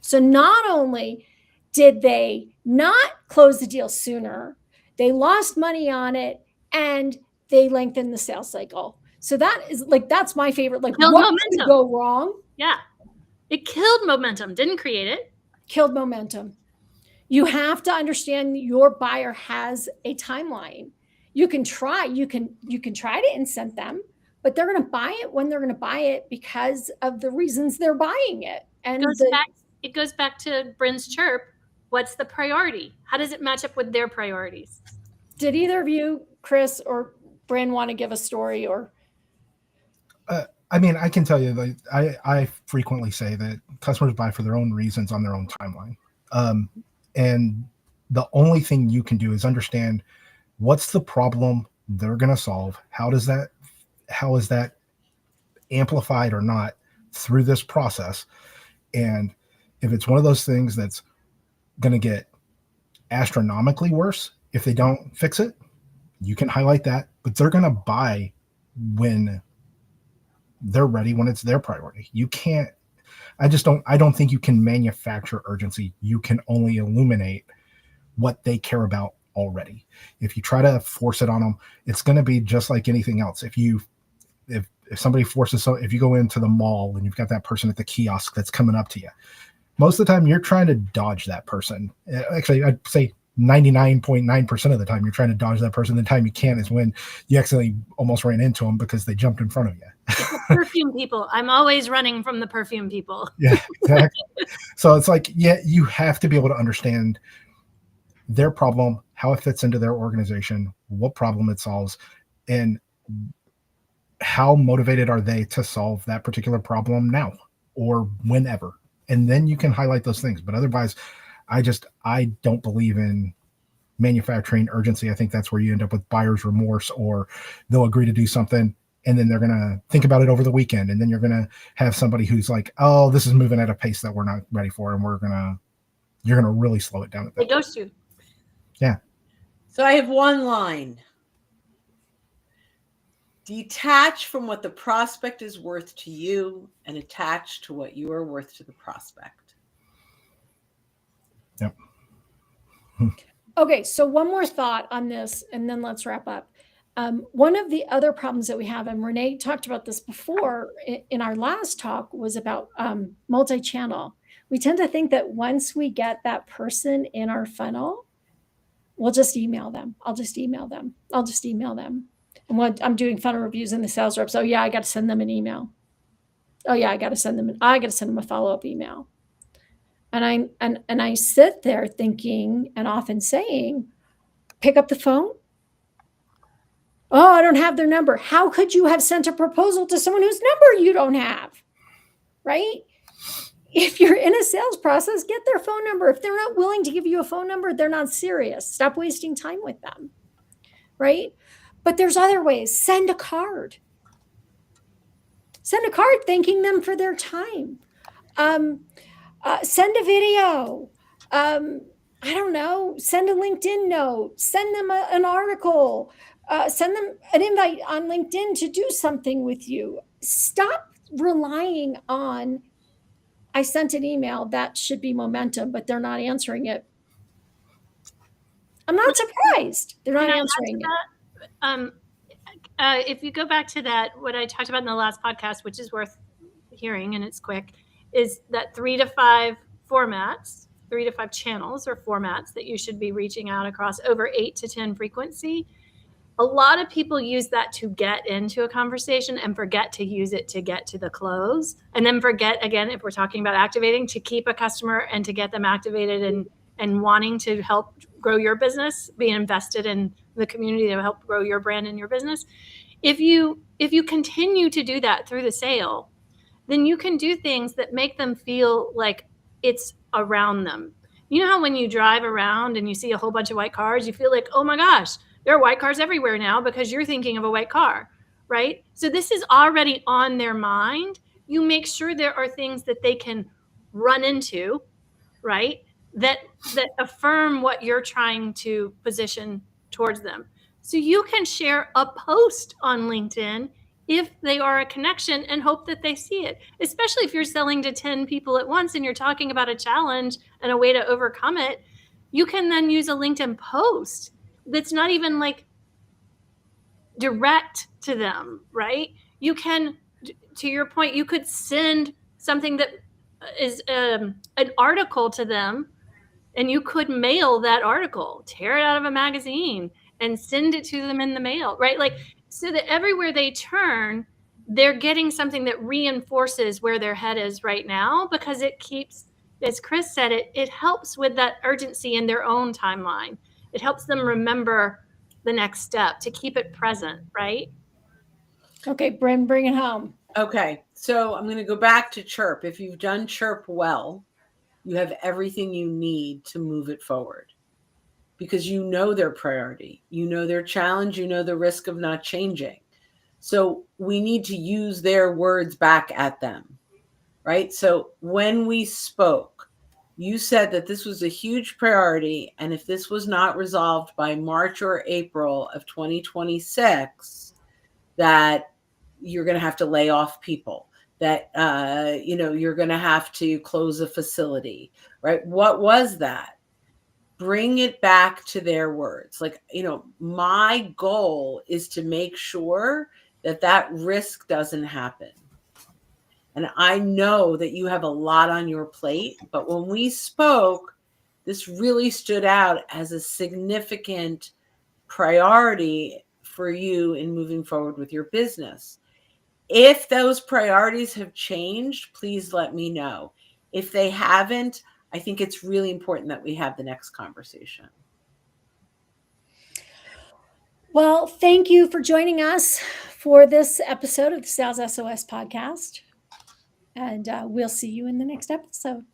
So not only did they not close the deal sooner, they lost money on it, and they lengthened the sales cycle. So that's my favorite. Like, what could go wrong? Yeah. It killed momentum, didn't create it. Killed momentum. You have to understand your buyer has a timeline. You can try to incent them, but they're going to buy it when they're going to buy it because of the reasons they're buying it. And it goes back to Bryn's chirp. What's the priority? How does it match up with their priorities? Did either of you, Chris or Bryn, want to give a story? Or I mean, I can tell you that I frequently say that customers buy for their own reasons on their own timeline. And the only thing you can do is understand what's the problem they're going to solve. How is that amplified or not through this process? And if it's one of those things that's going to get astronomically worse if they don't fix it, you can highlight that, but they're going to buy when they're ready, when it's their priority. I don't think you can manufacture urgency. You can only illuminate what they care about already. If you try to force it on them, it's going to be just like anything else. If somebody forces, if you go into the mall and you've got that person at the kiosk that's coming up to you, most of the time you're trying to dodge that person. Actually, I'd say 99.9% of the time you're trying to dodge that person. The time you can't is when you accidentally almost ran into them because they jumped in front of you. Perfume people. I'm always running from the perfume people. Yeah, exactly. So it's like, you have to be able to understand their problem, how it fits into their organization, what problem it solves, and how motivated are they to solve that particular problem now or whenever. And then you can highlight those things. But otherwise, I don't believe in manufacturing urgency. I think that's where you end up with buyer's remorse, or they'll agree to do something and then they're going to think about it over the weekend. And then you're going to have somebody who's like, oh, this is moving at a pace that we're not ready for. And you're going to really slow it down. At that it goes to. Yeah. So I have one line. Detach from what the prospect is worth to you and attach to what you are worth to the prospect. Yep. Okay, so one more thought on this, and then let's wrap up. One of the other problems that we have, and Renee talked about this before in our last talk, was about multi-channel. We tend to think that once we get that person in our funnel, We'll just email them. I'll just email them. And what I'm doing funnel reviews in the sales reps. Oh yeah, I got to send them an email. Oh yeah, I got to send them a follow-up email. And I sit there thinking and often saying, pick up the phone. Oh, I don't have their number. How could you have sent a proposal to someone whose number you don't have? Right? If you're in a sales process, get their phone number. If they're not willing to give you a phone number, they're not serious. Stop wasting time with them. Right? But there's other ways. Send a card. Send a card thanking them for their time. Send a video. I don't know. Send a LinkedIn note. Send them an article. Send them an invite on LinkedIn to do something with you. Stop relying on, I sent an email, that should be momentum, but they're not answering it. I'm not surprised. They're not answering it. If you go back to that, what I talked about in the last podcast, which is worth hearing and it's quick, is that 3 to 5 formats, 3 to 5 channels or formats that you should be reaching out across over 8 to 10 frequency. A lot of people use that to get into a conversation and forget to use it to get to the close. And then forget, again, if we're talking about activating, to keep a customer and to get them activated and wanting to help grow your business, be invested in the community to help grow your brand and your business. If you continue to do that through the sale, then you can do things that make them feel like it's around them. You know how when you drive around and you see a whole bunch of white cars, you feel like, oh my gosh, there are white cars everywhere now because you're thinking of a white car, right? So this is already on their mind. You make sure there are things that they can run into, right? That affirm what you're trying to position towards them. So you can share a post on LinkedIn if they are a connection and hope that they see it, especially if you're selling to 10 people at once and you're talking about a challenge and a way to overcome it. You can then use a LinkedIn post that's not even like direct to them, right? You can, to your point, you could send something that is an article to them, and you could mail that article, tear it out of a magazine and send it to them in the mail, right? Like, so that everywhere they turn, they're getting something that reinforces where their head is right now, because it keeps, as Chris said, it helps with that urgency in their own timeline. It helps them remember the next step, to keep it present, right? Okay, Bryn, bring it home. Okay, so I'm going to go back to Chirp. If you've done Chirp well, you have everything you need to move it forward, because you know their priority, you know their challenge, you know the risk of not changing. So we need to use their words back at them, right? So when we spoke, you said that this was a huge priority, and if this was not resolved by March or April of 2026, that you're going to have to lay off people, that you're going to have to close a facility, right? What was that? Bring it back to their words. Like, my goal is to make sure that risk doesn't happen. And I know that you have a lot on your plate, but when we spoke, this really stood out as a significant priority for you in moving forward with your business. If those priorities have changed, please let me know. If they haven't, I think it's really important that we have the next conversation. Well, thank you for joining us for this episode of the Sales SOS podcast. And we'll see you in the next episode.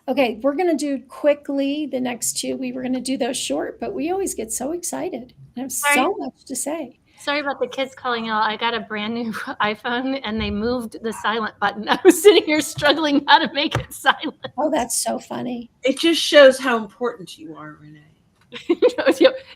Okay, we're going to do quickly the next two. We were going to do those short, but we always get so excited and have so much to say. Sorry about the kids calling out. I got a brand new iPhone and they moved the silent button. I was sitting here struggling how to make it silent. Oh, that's so funny. It just shows how important you are, Renee.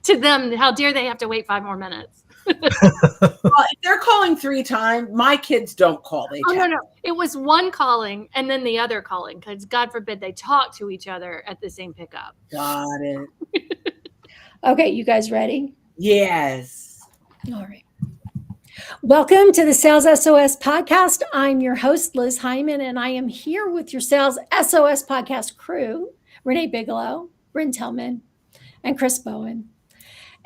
To them, how dare they have to wait 5 more minutes? Well, if they're calling 3 times, my kids don't call. No. It was one calling and then the other calling, because God forbid they talk to each other at the same pickup. Got it. Okay, you guys ready? Yes. All right. Welcome to the Sales SOS podcast. I'm your host, Liz Hyman, and I am here with your Sales SOS podcast crew, Renee Bigelow, Bryn Tillman and Chris Bowen.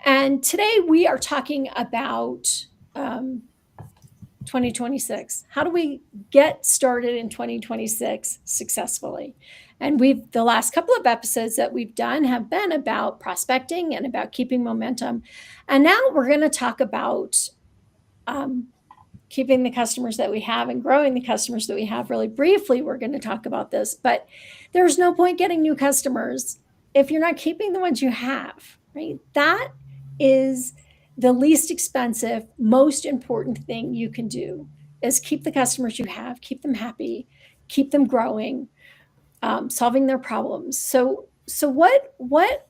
And today we are talking about 2026. How do we get started in 2026 successfully? And the last couple of episodes that we've done have been about prospecting and about keeping momentum. And now we're going to talk about keeping the customers that we have and growing the customers that we have. Really briefly, we're going to talk about this, but there's no point getting new customers if you're not keeping the ones you have, right? That is the least expensive, most important thing you can do is keep the customers you have, keep them happy, keep them growing, solving their problems. So what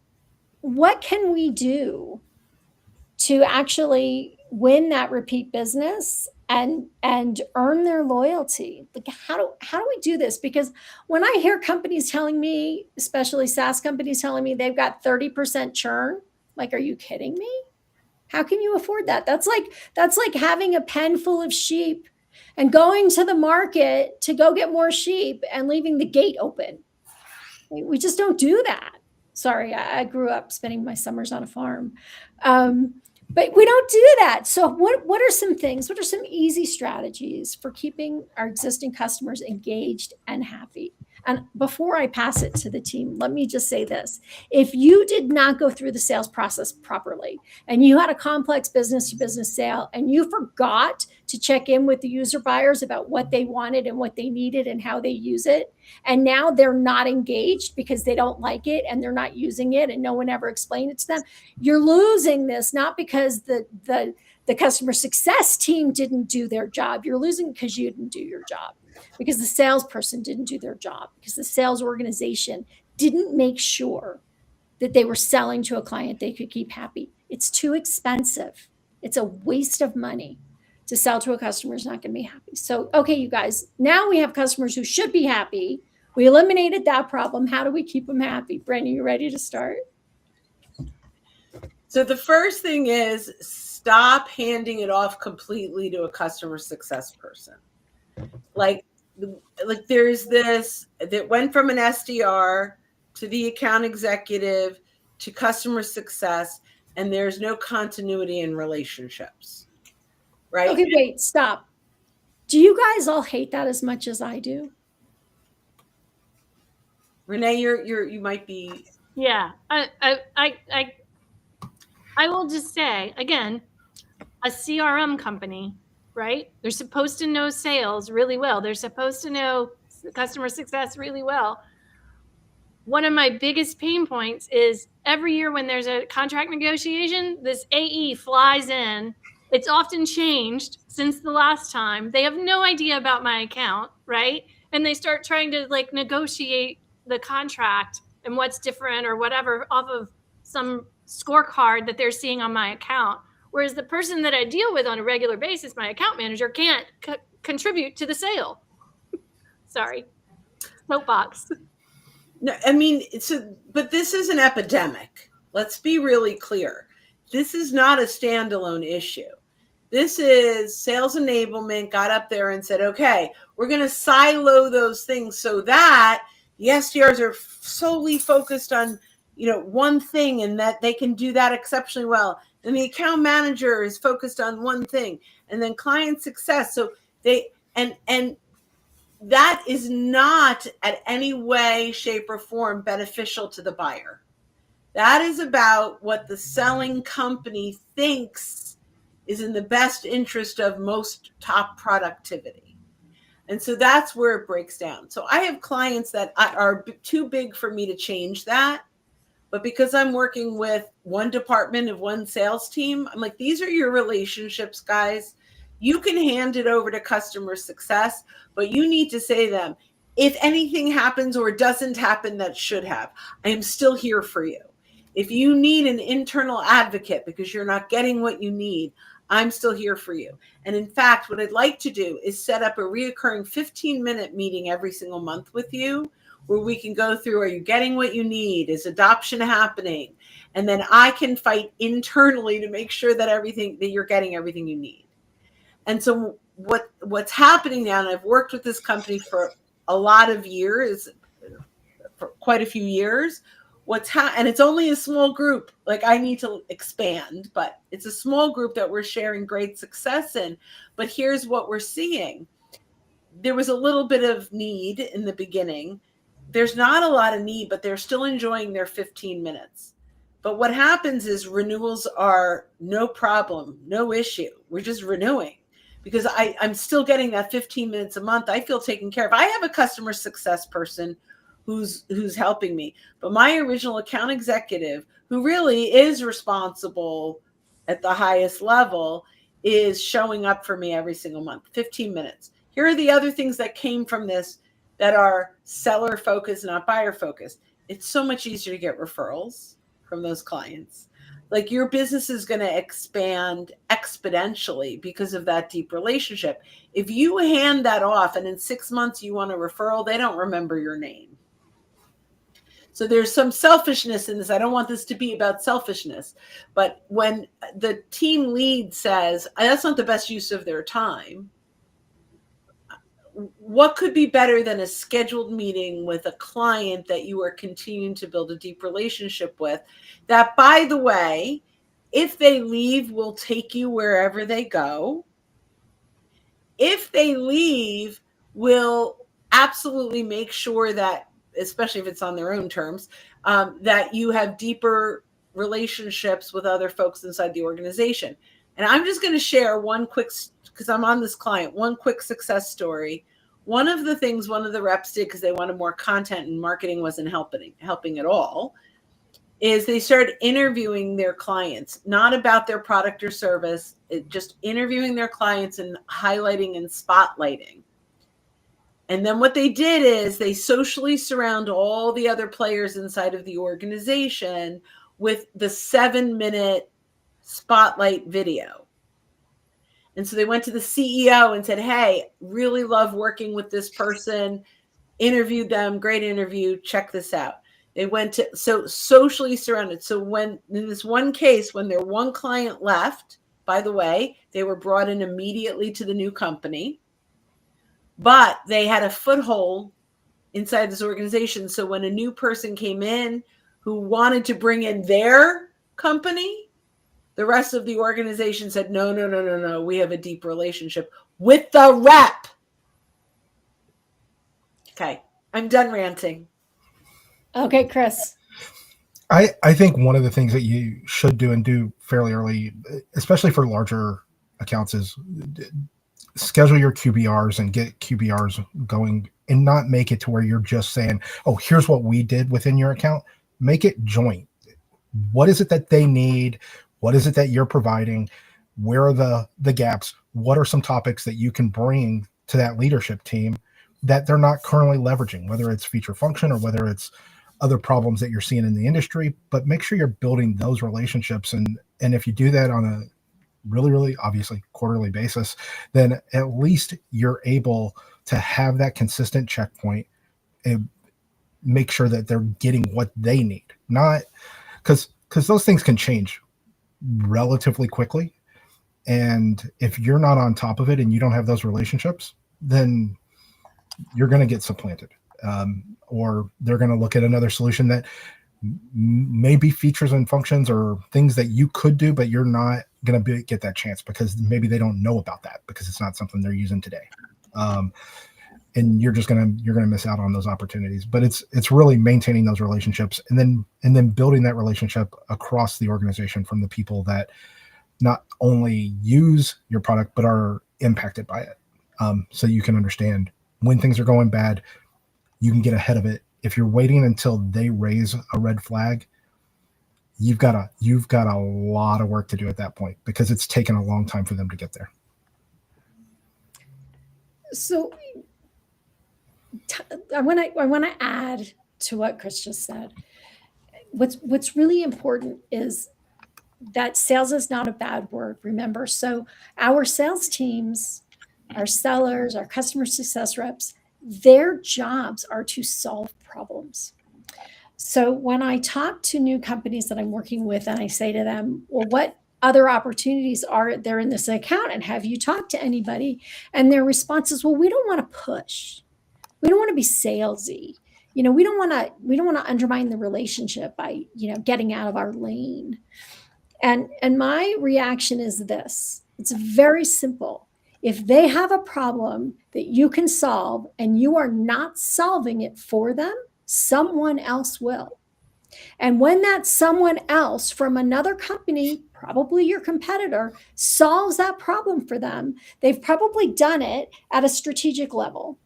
can we do to actually win that repeat business and earn their loyalty? Like how do we do this? Because when I hear companies telling me, especially SaaS companies telling me they've got 30% churn, like, are you kidding me? How can you afford that? That's like having a pen full of sheep and going to the market to go get more sheep and leaving the gate open. We just don't do that. Sorry, I grew up spending my summers on a farm. But we don't do that. So what are some things? What are some easy strategies for keeping our existing customers engaged and happy? And before I pass it to the team, let me just say this. If you did not go through the sales process properly and you had a complex business-to-business sale and you forgot to check in with the user buyers about what they wanted and what they needed and how they use it, and now they're not engaged because they don't like it and they're not using it and no one ever explained it to them, you're losing this, not because the customer success team didn't do their job. You're losing because you didn't do your job, because the salesperson didn't do their job, because the sales organization didn't make sure that they were selling to a client they could keep happy. It's too expensive. It's a waste of money to sell to a customer who's not going to be happy. So, okay, you guys, now we have customers who should be happy. We eliminated that problem. How do we keep them happy? Brent, are you ready to start? So the first thing is stop handing it off completely to a customer success person. Like there's this that went from an SDR to the account executive to customer success, and there's no continuity in relationships, right? Okay, wait, stop. Do you guys all hate that as much as I do? Renee, you might be. Yeah, I will just say again, a CRM company, right? They're supposed to know sales really well. They're supposed to know customer success really well. One of my biggest pain points is every year when there's a contract negotiation, this AE flies in. It's often changed since the last time. They have no idea about my account, right? And they start trying to like negotiate the contract and what's different or whatever off of some scorecard that they're seeing on my account. Whereas the person that I deal with on a regular basis, my account manager, can't contribute to the sale. Sorry. Soapbox. No, I mean, but this is an epidemic. Let's be really clear. This is not a standalone issue. This is sales enablement got up there and said, okay, we're going to silo those things so that the SDRs are solely focused on, one thing and that they can do that exceptionally well. And the account manager is focused on one thing, and then client success. So and that is not at any way, shape, or form beneficial to the buyer. That is about what the selling company thinks is in the best interest of most top productivity. And so that's where it breaks down. So I have clients that are too big for me to change that. But because I'm working with one department of one sales team, I'm like, these are your relationships, guys. You can hand it over to customer success, but you need to say to them, if anything happens or doesn't happen that should have, I am still here for you. If you need an internal advocate because you're not getting what you need, I'm still here for you. And in fact, what I'd like to do is set up a reoccurring 15-minute meeting every single month with you, where we can go through, are you getting what you need? Is adoption happening? And then I can fight internally to make sure that you're getting everything you need. And so what's happening now, and I've worked with this company for a lot of years, for quite a few years, and it's only a small group. Like, I need to expand, but it's a small group that we're sharing great success in. But here's what we're seeing. There was a little bit of need in the beginning. There's not a lot of need, but they're still enjoying their 15 minutes. But what happens is renewals are no problem, no issue. We're just renewing because I'm still getting that 15 minutes a month. I feel taken care of. I have a customer success person who's helping me, but my original account executive, who really is responsible at the highest level, is showing up for me every single month, 15 minutes. Here are the other things that came from this that are seller focused, not buyer focused. It's so much easier to get referrals from those clients. Like, your business is going to expand exponentially because of that deep relationship. If you hand that off and in 6 months you want a referral, they don't remember your name. So there's some selfishness in this. I don't want this to be about selfishness, but when the team lead says, that's not the best use of their time, what could be better than a scheduled meeting with a client that you are continuing to build a deep relationship with, that, by the way, if they leave, will take you wherever they go. If they leave, will absolutely make sure that, especially if it's on their own terms, that you have deeper relationships with other folks inside the organization. And I'm just going to share one quick, because I'm on this client, one quick success story. One of the things one of the reps did, because they wanted more content and marketing wasn't helping at all, is they started interviewing their clients, not about their product or service, just interviewing their clients and highlighting and spotlighting. And then what they did is they socially surround all the other players inside of the organization with the 7-minute spotlight video. And so they went to the CEO and said, hey, really love working with this person, interviewed them, great interview, check this out. They went to, so socially surrounded. So when, in this one case, when their one client left, by the way, they were brought in immediately to the new company, but they had a foothold inside this organization. So when a new person came in who wanted to bring in their company, the rest of the organization said, no, we have a deep relationship with the rep. Okay, I'm done ranting. Okay, Chris. I think one of the things that you should do and do fairly early, especially for larger accounts, is schedule your QBRs and get QBRs going, and not make it to where you're just saying, oh, here's what we did within your account. Make it joint. What is it that they need? What is it that you're providing? Where are the gaps? What are some topics that you can bring to that leadership team that they're not currently leveraging, whether it's feature function or whether it's other problems that you're seeing in the industry? But make sure you're building those relationships. And if you do that on a really, really obviously quarterly basis, then at least you're able to have that consistent checkpoint and make sure that they're getting what they need. Not because those things can change relatively quickly. And if you're not on top of it and you don't have those relationships, then you're going to get supplanted. Or they're going to look at another solution that may be features and functions or things that you could do, but you're not going to get that chance because maybe they don't know about that because it's not something they're using today. And you're going to miss out on those opportunities. But it's really maintaining those relationships and then building that relationship across the organization from the people that not only use your product but are impacted by it. So you can understand when things are going bad, you can get ahead of it. If you're waiting until they raise a red flag, you've got a lot of work to do at that point because it's taken a long time for them to get there. So I want to add to what Chris just said. What's really important is that sales is not a bad word, remember. So our sales teams, our sellers, our customer success reps, their jobs are to solve problems. So when I talk to new companies that I'm working with and I say to them, well, what other opportunities are there in this account? And have you talked to anybody? And their response is, well, we don't want to push. We don't want to be salesy. we don't want to undermine the relationship by, getting out of our lane. And my reaction is this. It's very simple. If they have a problem that you can solve and you are not solving it for them, someone else will. And when that someone else from another company, probably your competitor, solves that problem for them, they've probably done it at a strategic level.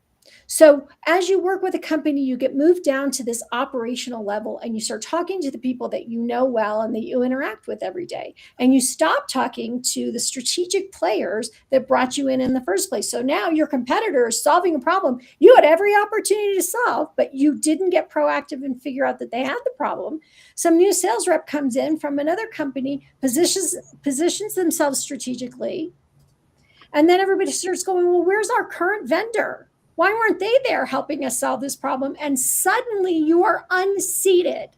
So as you work with a company, you get moved down to this operational level and you start talking to the people that you know well and that you interact with every day. And you stop talking to the strategic players that brought you in the first place. So now your competitor is solving a problem you had every opportunity to solve, but you didn't get proactive and figure out that they had the problem. Some new sales rep comes in from another company, positions themselves strategically. And then everybody starts going, well, where's our current vendor? Why weren't they there helping us solve this problem? And suddenly you are unseated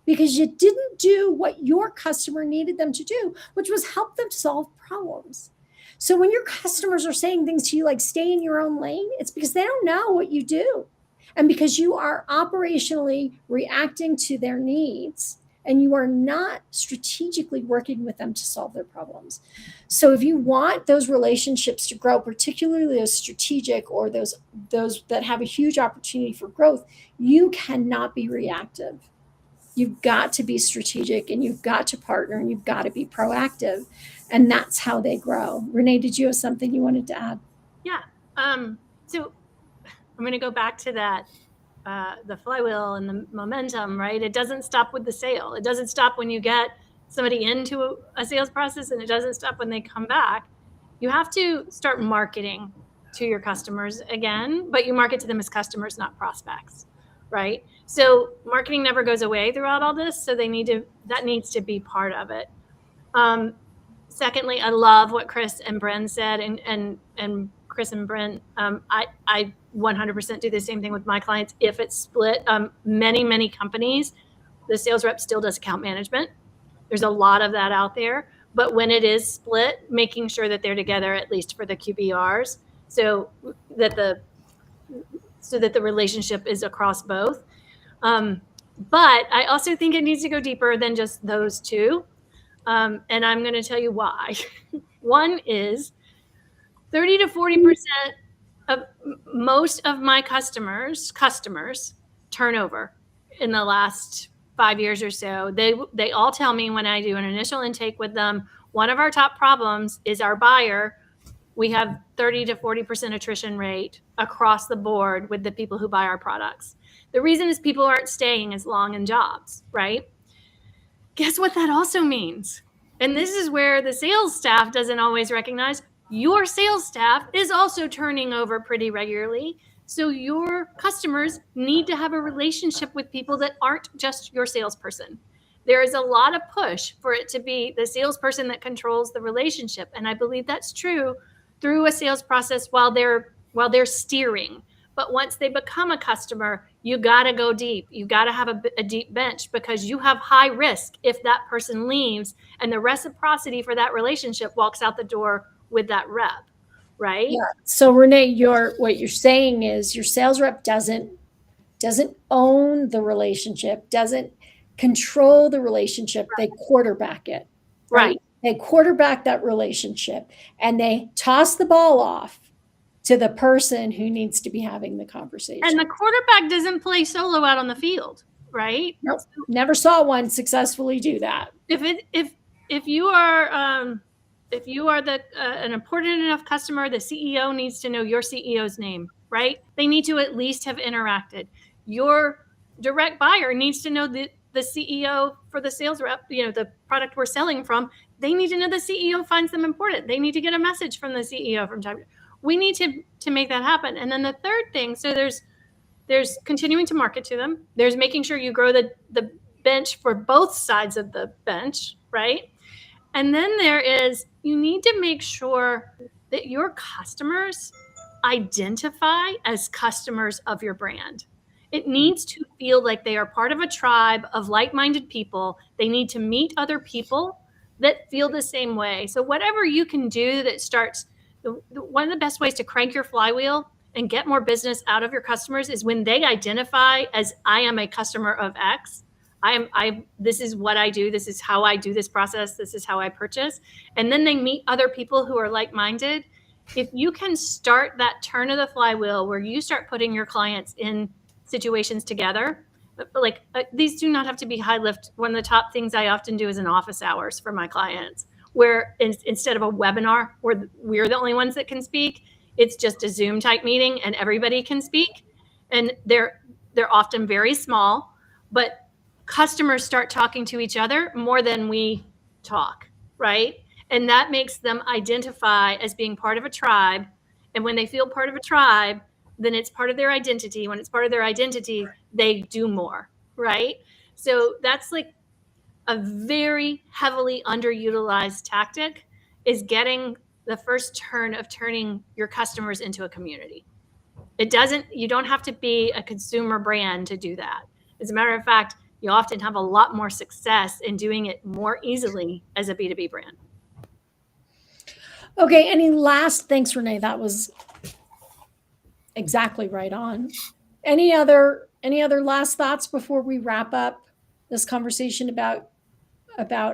because you didn't do what your customer needed them to do, which was help them solve problems. So when your customers are saying things to you like stay in your own lane, it's because they don't know what you do. And because you are operationally reacting to their needs and you are not strategically working with them to solve their problems. So if you want those relationships to grow, particularly those strategic or those that have a huge opportunity for growth, you cannot be reactive. You've got to be strategic and you've got to partner and you've got to be proactive. And that's how they grow. Renee, did you have something you wanted to add? Yeah. So I'm going to go back to that. The flywheel and the momentum, right? It doesn't stop with the sale. It doesn't stop when you get somebody into a sales process, and it doesn't stop when they come back. You have to start marketing to your customers again, but you market to them as customers, not prospects, right? So marketing never goes away throughout all this. So that needs to be part of it. Secondly, I love what Chris and Bren said, and Chris and Bren, I 100% do the same thing with my clients. If it's split, many companies, the sales rep still does account management. There's a lot of that out there. But when it is split, making sure that they're together, at least for the QBRs, so that the relationship is across both. But I also think it needs to go deeper than just those two. And I'm going to tell you why. One is 30 to 40% of most of my customers turnover in the last 5 years or so. They all tell me when I do an initial intake with them, one of our top problems is our buyer. We have 30 to 40% attrition rate across the board with the people who buy our products. The reason is people aren't staying as long in jobs, right? Guess what that also means? And this is where the sales staff doesn't always recognize. Your sales staff is also turning over pretty regularly. So your customers need to have a relationship with people that aren't just your salesperson. There is a lot of push for it to be the salesperson that controls the relationship. And I believe that's true through a sales process while they're steering. But once they become a customer, you got to go deep. You got to have a deep bench because you have high risk if that person leaves and the reciprocity for that relationship walks out the door with that rep, right? Yeah. So Renee, what you're saying is your sales rep doesn't own the relationship, doesn't control the relationship. Right. They quarterback it. Right. They quarterback that relationship and they toss the ball off to the person who needs to be having the conversation. And the quarterback doesn't play solo out on the field, right? Nope. Never saw one successfully do that. If you are an important enough customer, the CEO needs to know your CEO's name, right? They need to at least have interacted. Your direct buyer needs to know the CEO for the sales rep, the product we're selling from. They need to know the CEO finds them important. They need to get a message from the CEO from time to time. We need to make that happen. And then the third thing, so there's continuing to market to them. There's making sure you grow the bench for both sides of the bench, right? And then you need to make sure that your customers identify as customers of your brand. It needs to feel like they are part of a tribe of like-minded people. They need to meet other people that feel the same way. So whatever you can do that starts, one of the best ways to crank your flywheel and get more business out of your customers is when they identify as, I am a customer of X. This is what I do. This is how I do this process. This is how I purchase. And then they meet other people who are like-minded. If you can start that turn of the flywheel where you start putting your clients in situations together, like these do not have to be high lift. One of the top things I often do is in office hours for my clients, where instead of a webinar where we're the only ones that can speak, it's just a Zoom type meeting and everybody can speak. And they're often very small, but customers start talking to each other more than we talk, right? And that makes them identify as being part of a tribe. And when they feel part of a tribe, then it's part of their identity. When it's part of their identity, they do more, right? So that's like a very heavily underutilized tactic, is getting the first turn of turning your customers into a community. You don't have to be a consumer brand to do that. As a matter of fact, you often have a lot more success in doing it more easily as a B2B brand. Okay. Thanks, Renee. That was exactly right on. Any other last thoughts before we wrap up this conversation about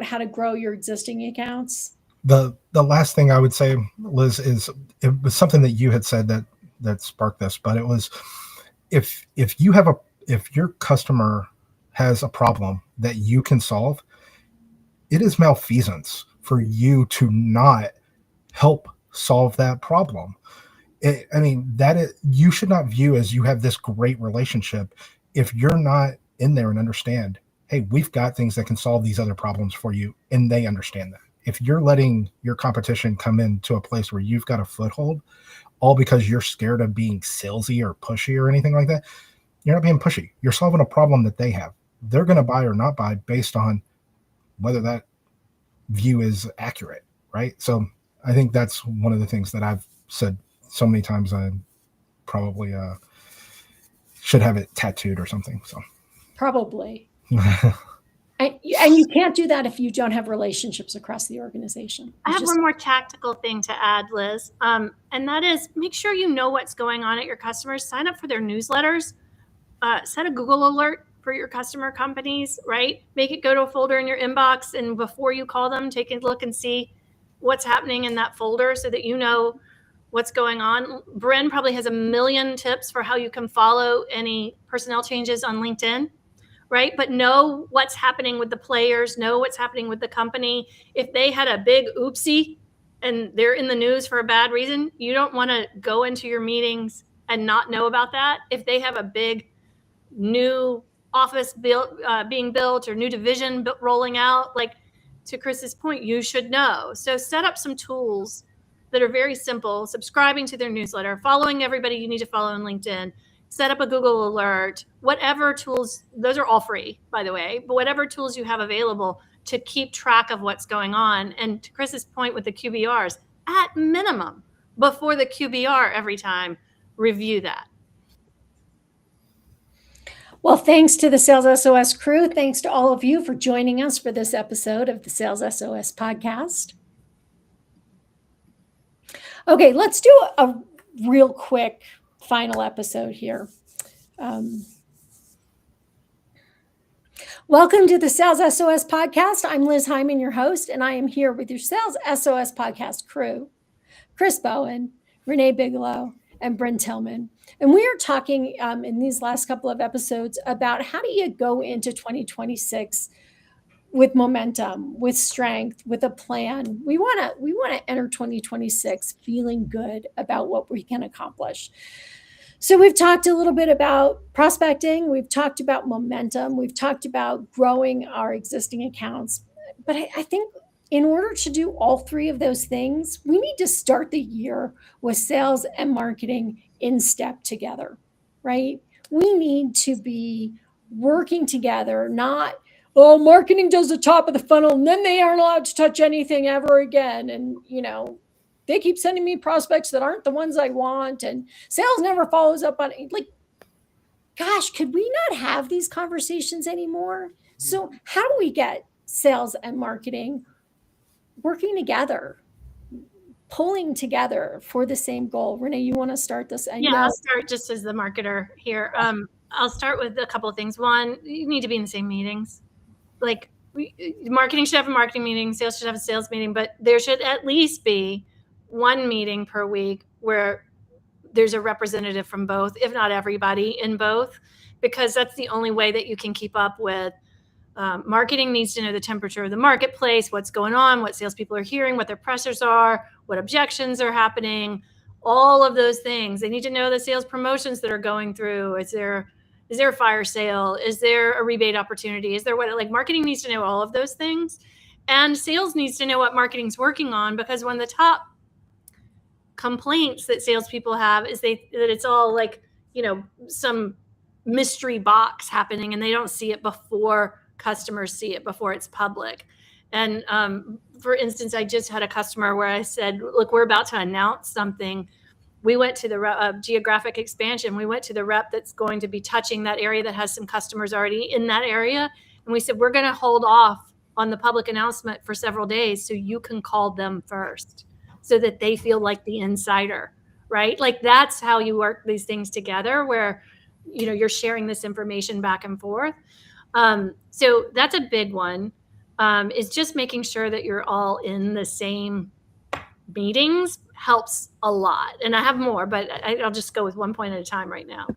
how to grow your existing accounts? The last thing I would say, Liz, is it was something that you had said that sparked this, but it was if your customer has a problem that you can solve, it is malfeasance for you to not help solve that problem. You should not view as you have this great relationship if you're not in there and understand, hey, we've got things that can solve these other problems for you, and they understand that. If you're letting your competition come into a place where you've got a foothold, all because you're scared of being salesy or pushy or anything like that, you're not being pushy. You're solving a problem that they have. They're going to buy or not buy based on whether that view is accurate, right? So I think that's one of the things that I've said so many times. I probably should have it tattooed or something. So probably. And you can't do that if you don't have relationships across the organization. I have one more tactical thing to add, Liz. And that is, make sure you know what's going on at your customers. Sign up for their newsletters. Set a Google alert for your customer companies, right? Make it go to a folder in your inbox. And before you call them, take a look and see what's happening in that folder so that you know what's going on. Bryn probably has a million tips for how you can follow any personnel changes on LinkedIn, right? But know what's happening with the players, know what's happening with the company. If they had a big oopsie and they're in the news for a bad reason, you don't want to go into your meetings and not know about that. If they have a big new office being built or new division rolling out, like to Chris's point, you should know. So set up some tools that are very simple, subscribing to their newsletter, following everybody you need to follow on LinkedIn, set up a Google alert, whatever tools, those are all free, by the way, but whatever tools you have available to keep track of what's going on. And to Chris's point with the QBRs, at minimum, before the QBR every time, review that. Well, thanks to the Sales SOS crew. Thanks to all of you for joining us for this episode of the Sales SOS podcast. Okay, let's do a real quick final episode here. Welcome to the Sales SOS podcast. I'm Liz Hyman, your host, and I am here with your Sales SOS podcast crew, Chris Bowen, Renee Bigelow, and Bryn Tillman. And we are talking in these last couple of episodes about how do you go into 2026 with momentum, with strength, with a plan. We want to enter 2026 feeling good about what we can accomplish. So we've talked a little bit about prospecting. We've talked about momentum. We've talked about growing our existing accounts. But I think in order to do all three of those things, we need to start the year with sales and marketing in step together, right? We need to be working together, not, oh, marketing does the top of the funnel and then they aren't allowed to touch anything ever again. And, they keep sending me prospects that aren't the ones I want, and sales never follows up on it. Like, gosh, could we not have these conversations anymore? So how do we get sales and marketing working together, pulling together for the same goal. Renee, you want to start this? Yeah, I'll start just as the marketer here. I'll start with a couple of things. One, you need to be in the same meetings. Like marketing should have a marketing meeting, sales should have a sales meeting, but there should at least be one meeting per week where there's a representative from both, if not everybody in both, because that's the only way that you can keep up with. Marketing needs to know the temperature of the marketplace, what's going on, what salespeople are hearing, what their pressures are, what objections are happening, all of those things. They need to know the sales promotions that are going through. Is there a fire sale? Is there a rebate opportunity? Is there what, like, marketing needs to know all of those things. And sales needs to know what marketing's working on, because one of the top complaints that salespeople have is that it's all like, some mystery box happening and they don't see it before customers see it, before it's public. And for instance, I just had a customer where I said, look, we're about to announce something. We went to the geographic expansion. We went to the rep that's going to be touching that area that has some customers already in that area. And we said, we're going to hold off on the public announcement for several days so you can call them first, so that they feel like the insider, right? Like, that's how you work these things together, where, you're sharing this information back and forth. So that's a big one, is just making sure that you're all in the same meetings helps a lot. And I have more, but I'll just go with one point at a time right now.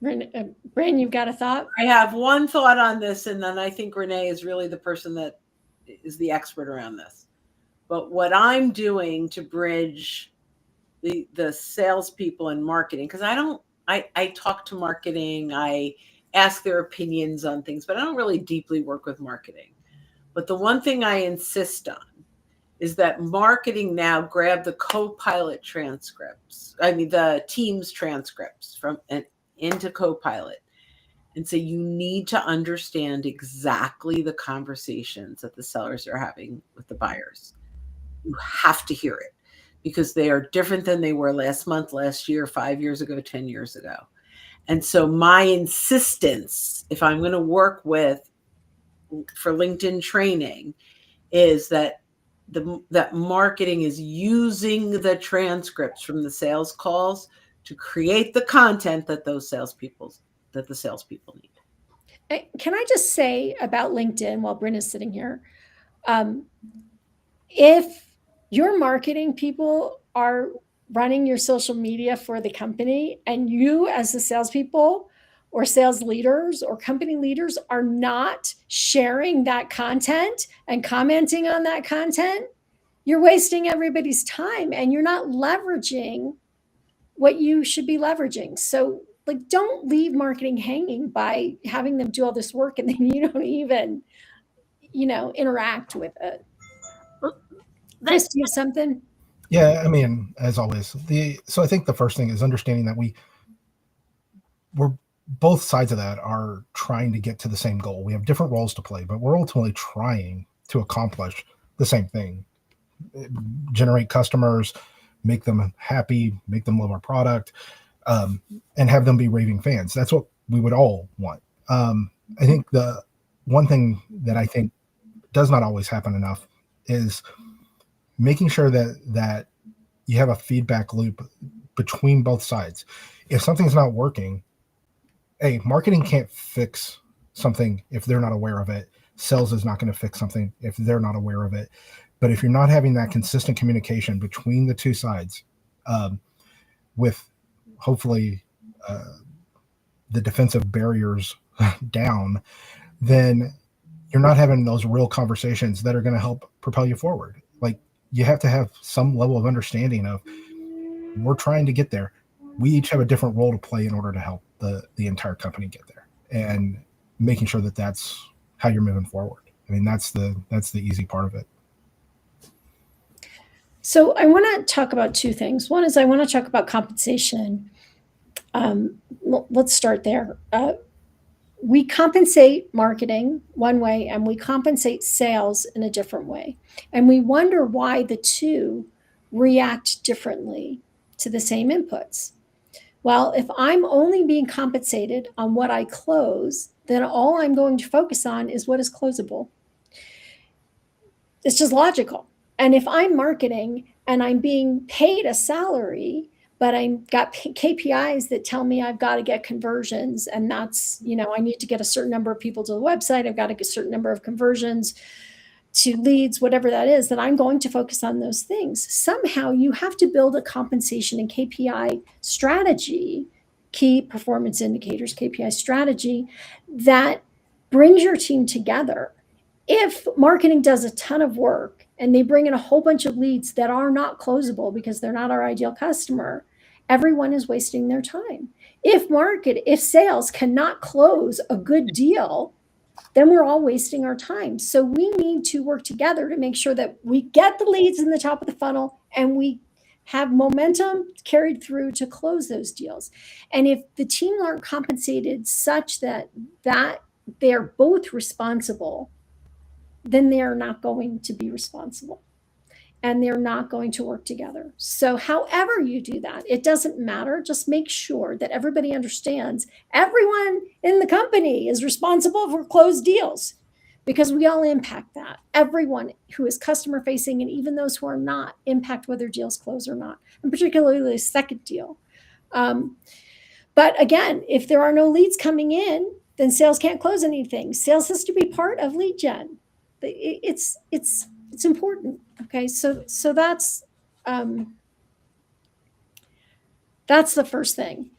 Bran, you've got a thought? I have one thought on this, and then I think Renee is really the person that is the expert around this. But what I'm doing to bridge the salespeople and marketing, because I talk to marketing, I ask their opinions on things, but I don't really deeply work with marketing. But the one thing I insist on is that marketing now grab the Copilot transcripts, the Teams transcripts from and into Copilot, and say, you need to understand exactly the conversations that the sellers are having with the buyers. You have to hear it, because they are different than they were last month, last year, 5 years ago, 10 years ago. And so my insistence, if I'm going to work for LinkedIn training, is that that marketing is using the transcripts from the sales calls to create the content that the salespeople need. Can I just say about LinkedIn while Brenna's sitting here? If your marketing people are running your social media for the company, and you as the salespeople or sales leaders or company leaders are not sharing that content and commenting on that content, you're wasting everybody's time and you're not leveraging what you should be leveraging. So, like, don't leave marketing hanging by having them do all this work and then you don't even, interact with it. Chris, do you have something? Yeah, as always, so I think the first thing is understanding that we're both sides of that are trying to get to the same goal. We have different roles to play, but we're ultimately trying to accomplish the same thing: generate customers, make them happy, make them love our product, and have them be raving fans. That's what we would all want. I think the one thing that I think does not always happen enough is making sure that you have a feedback loop between both sides. If something's not working, marketing can't fix something if they're not aware of it. Sales is not going to fix something if they're not aware of it. But if you're not having that consistent communication between the two sides, with hopefully the defensive barriers down, then you're not having those real conversations that are going to help propel you forward. Like, you have to have some level of understanding of, we're trying to get there. We each have a different role to play in order to help the entire company get there, and making sure that that's how you're moving forward. That's the easy part of it. So I want to talk about two things. One is I want to talk about compensation. Let's start there. We compensate marketing one way and we compensate sales in a different way. And we wonder why the two react differently to the same inputs. Well, if I'm only being compensated on what I close, then all I'm going to focus on is what is closable. It's just logical. And if I'm marketing and I'm being paid a salary, but I've got KPIs that tell me I've got to get conversions, and that's, I need to get a certain number of people to the website, I've got to get a certain number of conversions to leads, whatever that is, then I'm going to focus on those things. Somehow you have to build a compensation and KPI strategy, key performance indicators, KPI strategy, that brings your team together. If marketing does a ton of work and they bring in a whole bunch of leads that are not closable because they're not our ideal customer, everyone is wasting their time. If sales cannot close a good deal, then we're all wasting our time. So we need to work together to make sure that we get the leads in the top of the funnel and we have momentum carried through to close those deals. And if the team aren't compensated such that they're both responsible, then they're not going to be responsible and they're not going to work together. So however you do that, it doesn't matter. Just make sure that everybody understands everyone in the company is responsible for closed deals, because we all impact that. Everyone who is customer facing and even those who are not impact whether deals close or not, and particularly the second deal. But again, if there are no leads coming in, then sales can't close anything. Sales has to be part of lead gen. It's important. Okay, so that's the first thing.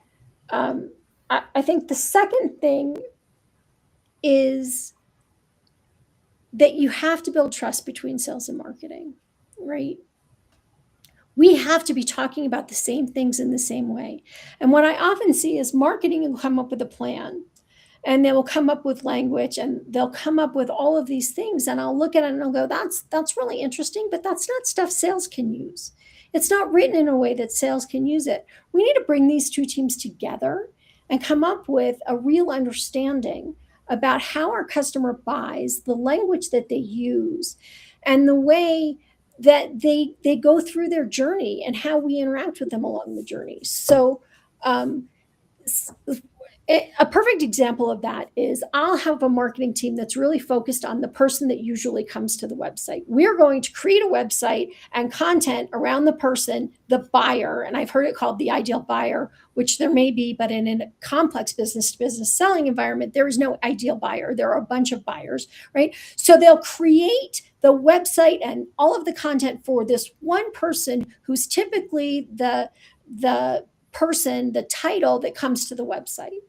I think the second thing is that you have to build trust between sales and marketing, right? We have to be talking about the same things in the same way. And what I often see is marketing will come up with a plan, and they will come up with language, and they'll come up with all of these things. And I'll look at it and I'll go, that's really interesting, but that's not stuff sales can use. It's not written in a way that sales can use it. We need to bring these two teams together and come up with a real understanding about how our customer buys, the language that they use, and the way that they go through their journey and how we interact with them along the journey. So a perfect example of that is I'll have a marketing team that's really focused on the person that usually comes to the website. We're going to create a website and content around the person, the buyer, and I've heard it called the ideal buyer, which there may be, but in a complex business-to-business selling environment, there is no ideal buyer. There are a bunch of buyers, right? So they'll create the website and all of the content for this one person who's typically the person, the title that comes to the website.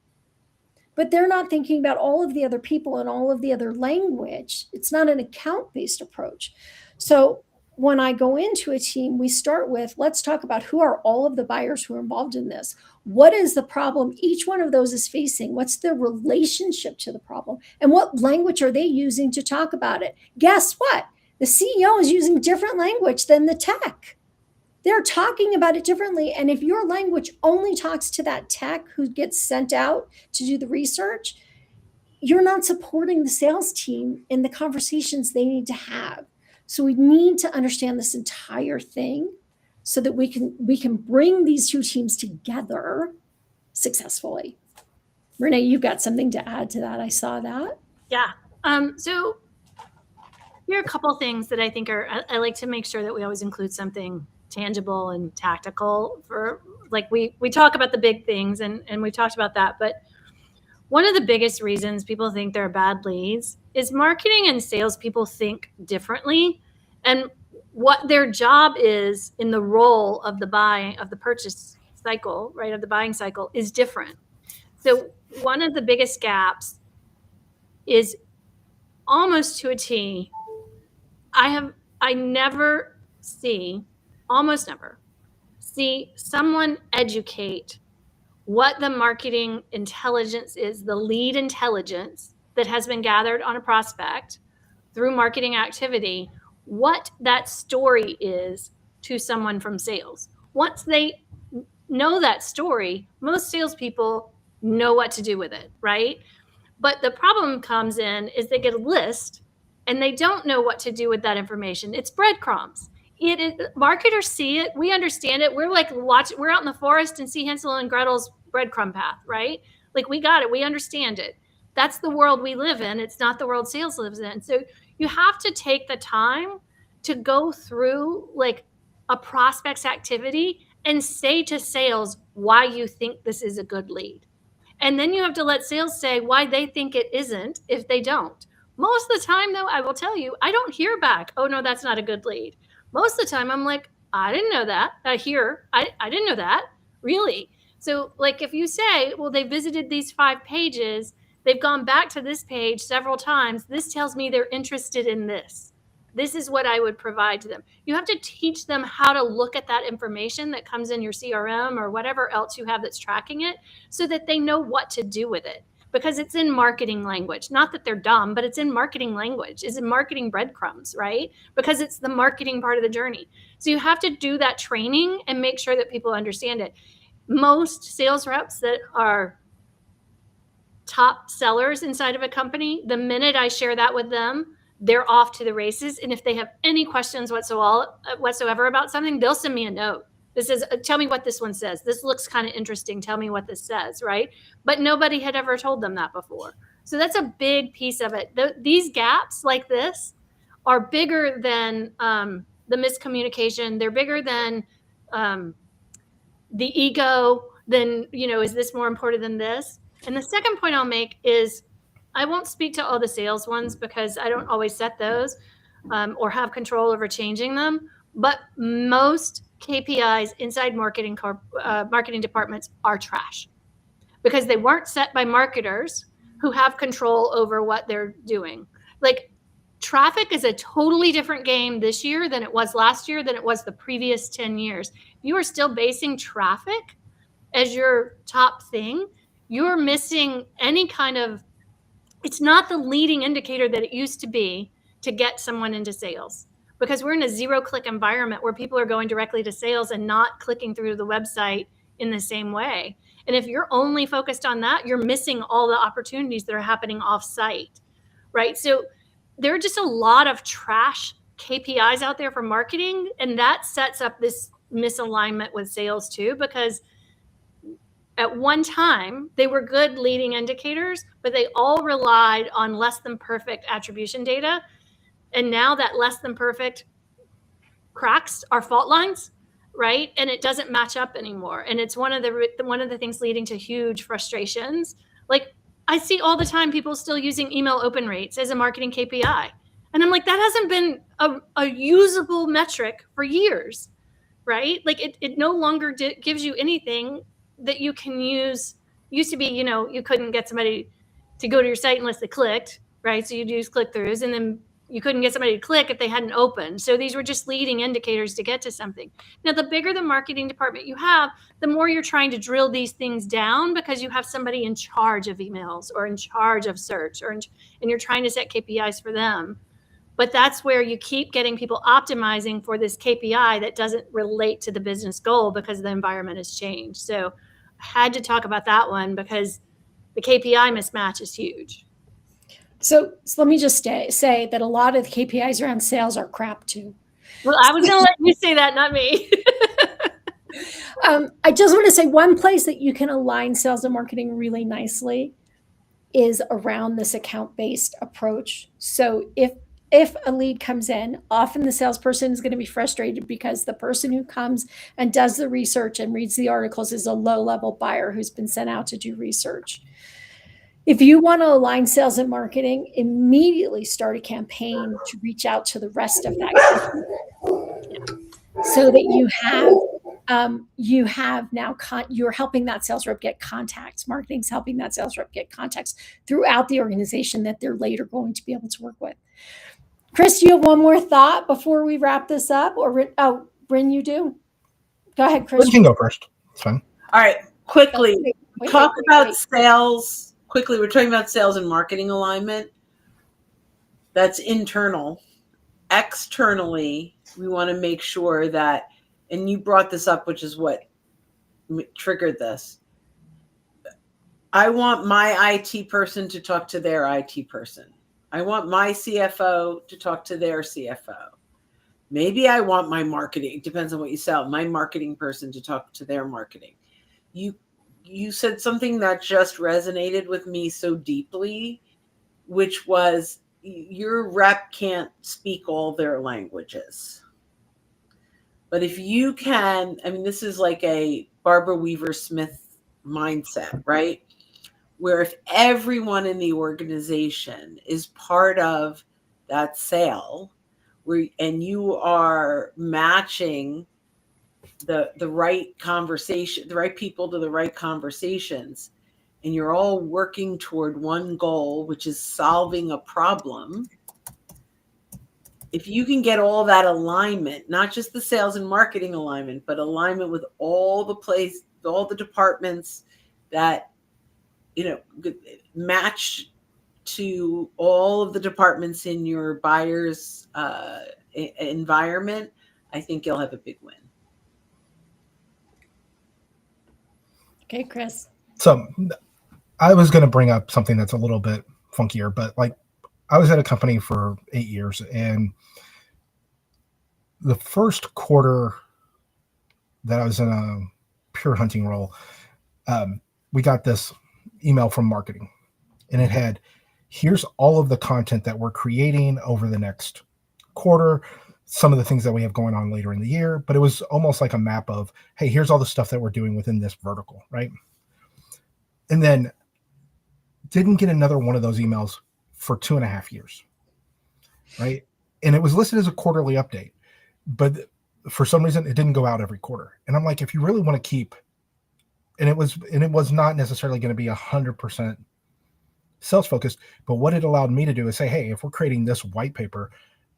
But they're not thinking about all of the other people and all of the other language. It's not an account-based approach. So when I go into a team, we start with, let's talk about who are all of the buyers who are involved in this. What is the problem each one of those is facing? What's their relationship to the problem? And what language are they using to talk about it? Guess what? The CEO is using different language than the tech. They're talking about it differently. And if your language only talks to that tech who gets sent out to do the research, you're not supporting the sales team in the conversations they need to have. So we need to understand this entire thing so that we can bring these two teams together successfully. Renee, you've got something to add to that. I saw that. Yeah. So here are a couple of things that I think I like to make sure that we always include something tangible and tactical for, like, we talk about the big things and we talked about that, but one of the biggest reasons people think they're bad leads is marketing and sales people think differently, and what their job is in the role of the purchase cycle, right, of the buying cycle is different. So one of the biggest gaps is almost to a T. Almost never see someone educate what the marketing intelligence is, the lead intelligence that has been gathered on a prospect through marketing activity, what that story is to someone from sales. Once they know that story, most salespeople know what to do with it, right? But the problem comes in is they get a list and they don't know what to do with that information. It's breadcrumbs. Marketers see it. We understand it. We're like, we're out in the forest and see Hansel and Gretel's breadcrumb path, right? Like, we got it. We understand it. That's the world we live in. It's not the world sales lives in. So you have to take the time to go through like a prospect's activity and say to sales why you think this is a good lead. And then you have to let sales say why they think it isn't if they don't. Most of the time, though, I will tell you, I don't hear back, oh, no, that's not a good lead. Most of the time, I'm like, I didn't know that. I didn't know that. Really? So, like, if you say, well, they visited these 5 pages, they've gone back to this page several times, this tells me they're interested in this. This is what I would provide to them. You have to teach them how to look at that information that comes in your CRM or whatever else you have that's tracking it so that they know what to do with it, because it's in marketing language. Not that they're dumb, but it's in marketing language. It's in marketing breadcrumbs, right? Because it's the marketing part of the journey. So you have to do that training and make sure that people understand it. Most sales reps that are top sellers inside of a company, the minute I share that with them, they're off to the races. And if they have any questions whatsoever about something, they'll send me a note. This is, tell me what this one says. This looks kind of interesting. Tell me what this says, right? But nobody had ever told them that before. So that's a big piece of it. These gaps like this are bigger than the miscommunication. They're bigger than the ego, than, is this more important than this? And the second point I'll make is, I won't speak to all the sales ones because I don't always set those or have control over changing them. But most KPIs inside marketing departments are trash because they weren't set by marketers who have control over what they're doing. Like, traffic is a totally different game this year than it was last year, than it was the previous 10 years. If you are still basing traffic as your top thing, you're missing any kind of, it's not the leading indicator that it used to be to get someone into sales, because we're in a 0-click environment where people are going directly to sales and not clicking through the website in the same way. And if you're only focused on that, you're missing all the opportunities that are happening off site, right? So there are just a lot of trash KPIs out there for marketing, and that sets up this misalignment with sales too, because at one time, they were good leading indicators, but they all relied on less than perfect attribution data. And now that less than perfect cracks our fault lines, right? And it doesn't match up anymore. And it's one of the things leading to huge frustrations. Like, I see all the time people still using email open rates as a marketing KPI. And I'm like, that hasn't been a usable metric for years, right? Like, it no longer gives you anything that you can use. Used to be, you couldn't get somebody to go to your site unless they clicked, right? So you'd use click-throughs, and then you couldn't get somebody to click if they hadn't opened. So these were just leading indicators to get to something. Now, the bigger the marketing department you have, the more you're trying to drill these things down, because you have somebody in charge of emails or in charge of search, and you're trying to set KPIs for them. But that's where you keep getting people optimizing for this KPI that doesn't relate to the business goal because the environment has changed. So I had to talk about that one because the KPI mismatch is huge. So let me just say that a lot of the KPIs around sales are crap too. Well, I was going to let you say that, not me. I just want to say one place that you can align sales and marketing really nicely is around this account-based approach. So if a lead comes in, often the salesperson is going to be frustrated because the person who comes and does the research and reads the articles is a low-level buyer who's been sent out to do research. If you want to align sales and marketing, immediately start a campaign to reach out to the rest of that group, so that you have now you're helping that sales rep get contacts. Marketing's helping that sales rep get contacts throughout the organization that they're later going to be able to work with. Chris, do you have one more thought before we wrap this up? Or Bryn, you do? Go ahead, Chris. You can go first. It's fine. All right, quickly. Wait, Talk about sales. Quickly, we're talking about sales and marketing alignment. That's internal. Externally, we want to make sure that, and you brought this up, which is what triggered this. I want my IT person to talk to their IT person. I want my CFO to talk to their CFO. Maybe I want my marketing, it depends on what you sell, my marketing person to talk to their marketing. You said something that just resonated with me so deeply, which was, your rep can't speak all their languages. But if you can, I mean, this is like a Barbara Weaver Smith mindset, right? Where if everyone in the organization is part of that sale, and you are matching the right conversation, the right people to the right conversations, and you're all working toward one goal, which is solving a problem. If you can get all that alignment, not just the sales and marketing alignment, but alignment with all the departments that, match to all of the departments in your buyer's environment, I think you'll have a big win. Okay, Chris. So I was going to bring up something that's a little bit funkier, but like I was at a company for 8 years, and the first quarter that I was in a pure hunting role, we got this email from marketing, and it had, here's all of the content that we're creating over the next quarter, some of the things that we have going on later in the year, but it was almost like a map of, hey, here's all the stuff that we're doing within this vertical, right? And then didn't get another one of those emails for 2.5 years, right? And it was listed as a quarterly update, but for some reason it didn't go out every quarter. And I'm like, if you really want to keep, and it was not necessarily going to be 100% sales focused, but what it allowed me to do is say, hey, if we're creating this white paper,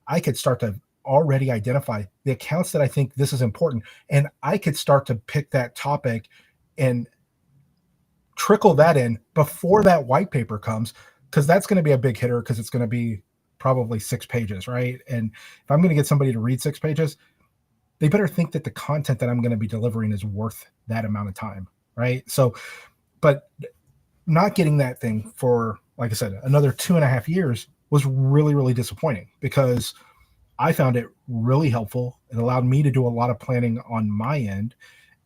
I could start to already identify the accounts that I think this is important, and I could start to pick that topic and trickle that in before that white paper comes, because that's going to be a big hitter, because it's going to be probably 6 pages, right? And if I'm going to get somebody to read 6 pages, they better think that the content that I'm going to be delivering is worth that amount of time, right? So, but not getting that thing for, like I said, another 2.5 years was really, really disappointing, because I found it really helpful. It allowed me to do a lot of planning on my end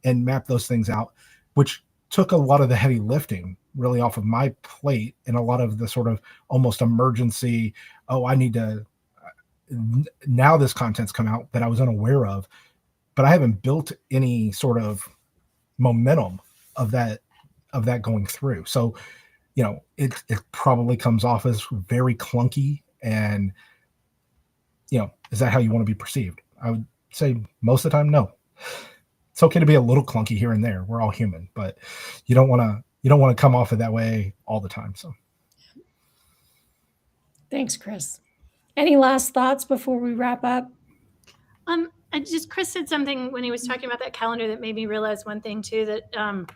and map those things out, which took a lot of the heavy lifting really off of my plate, and a lot of the sort of almost emergency, I need to, now this content's come out that I was unaware of, but I haven't built any sort of momentum of that going through. So, it probably comes off as very clunky, and, is that how you want to be perceived? I would say most of the time, no. It's okay to be a little clunky here and there. We're all human, but you don't want to come off it that way all the time. So Thanks, Chris. Any last thoughts before we wrap up? Chris said something when he was talking about that calendar that made me realize one thing too, that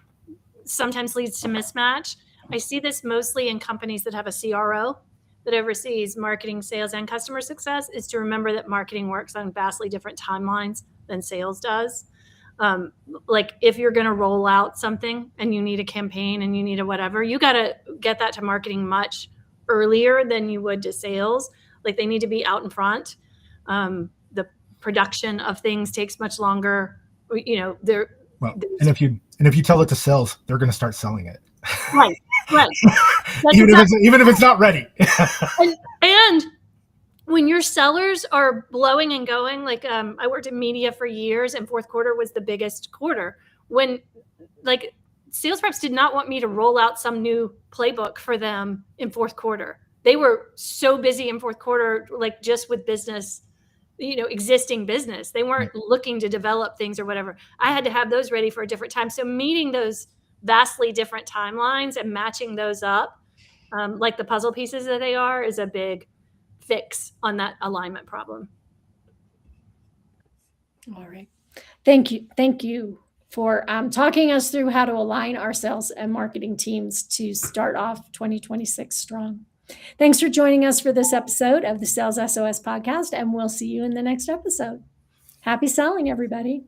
sometimes leads to mismatch. I see this mostly in companies that have a CRO that oversees marketing, sales, and customer success, is to remember that marketing works on vastly different timelines than sales does. Like if you're going to roll out something and you need a campaign and you need a whatever, you got to get that to marketing much earlier than you would to sales. Like they need to be out in front. The production of things takes much longer. And if you tell it to sales, they're going to start selling it. Right. even if it's not ready. and when your sellers are blowing and going, like I worked in media for years, and fourth quarter was the biggest quarter. When like sales reps did not want me to roll out some new playbook for them in fourth quarter. They were so busy in fourth quarter, like just with business, existing business. They weren't looking to develop things or whatever. I had to have those ready for a different time. So meeting those vastly different timelines and matching those up, like the puzzle pieces that they are, is a big fix on that alignment problem. All right. Thank you for talking us through how to align our sales and marketing teams to start off 2026 strong. Thanks for joining us for this episode of the Sales SOS podcast, and we'll see you in the next episode. Happy selling, everybody.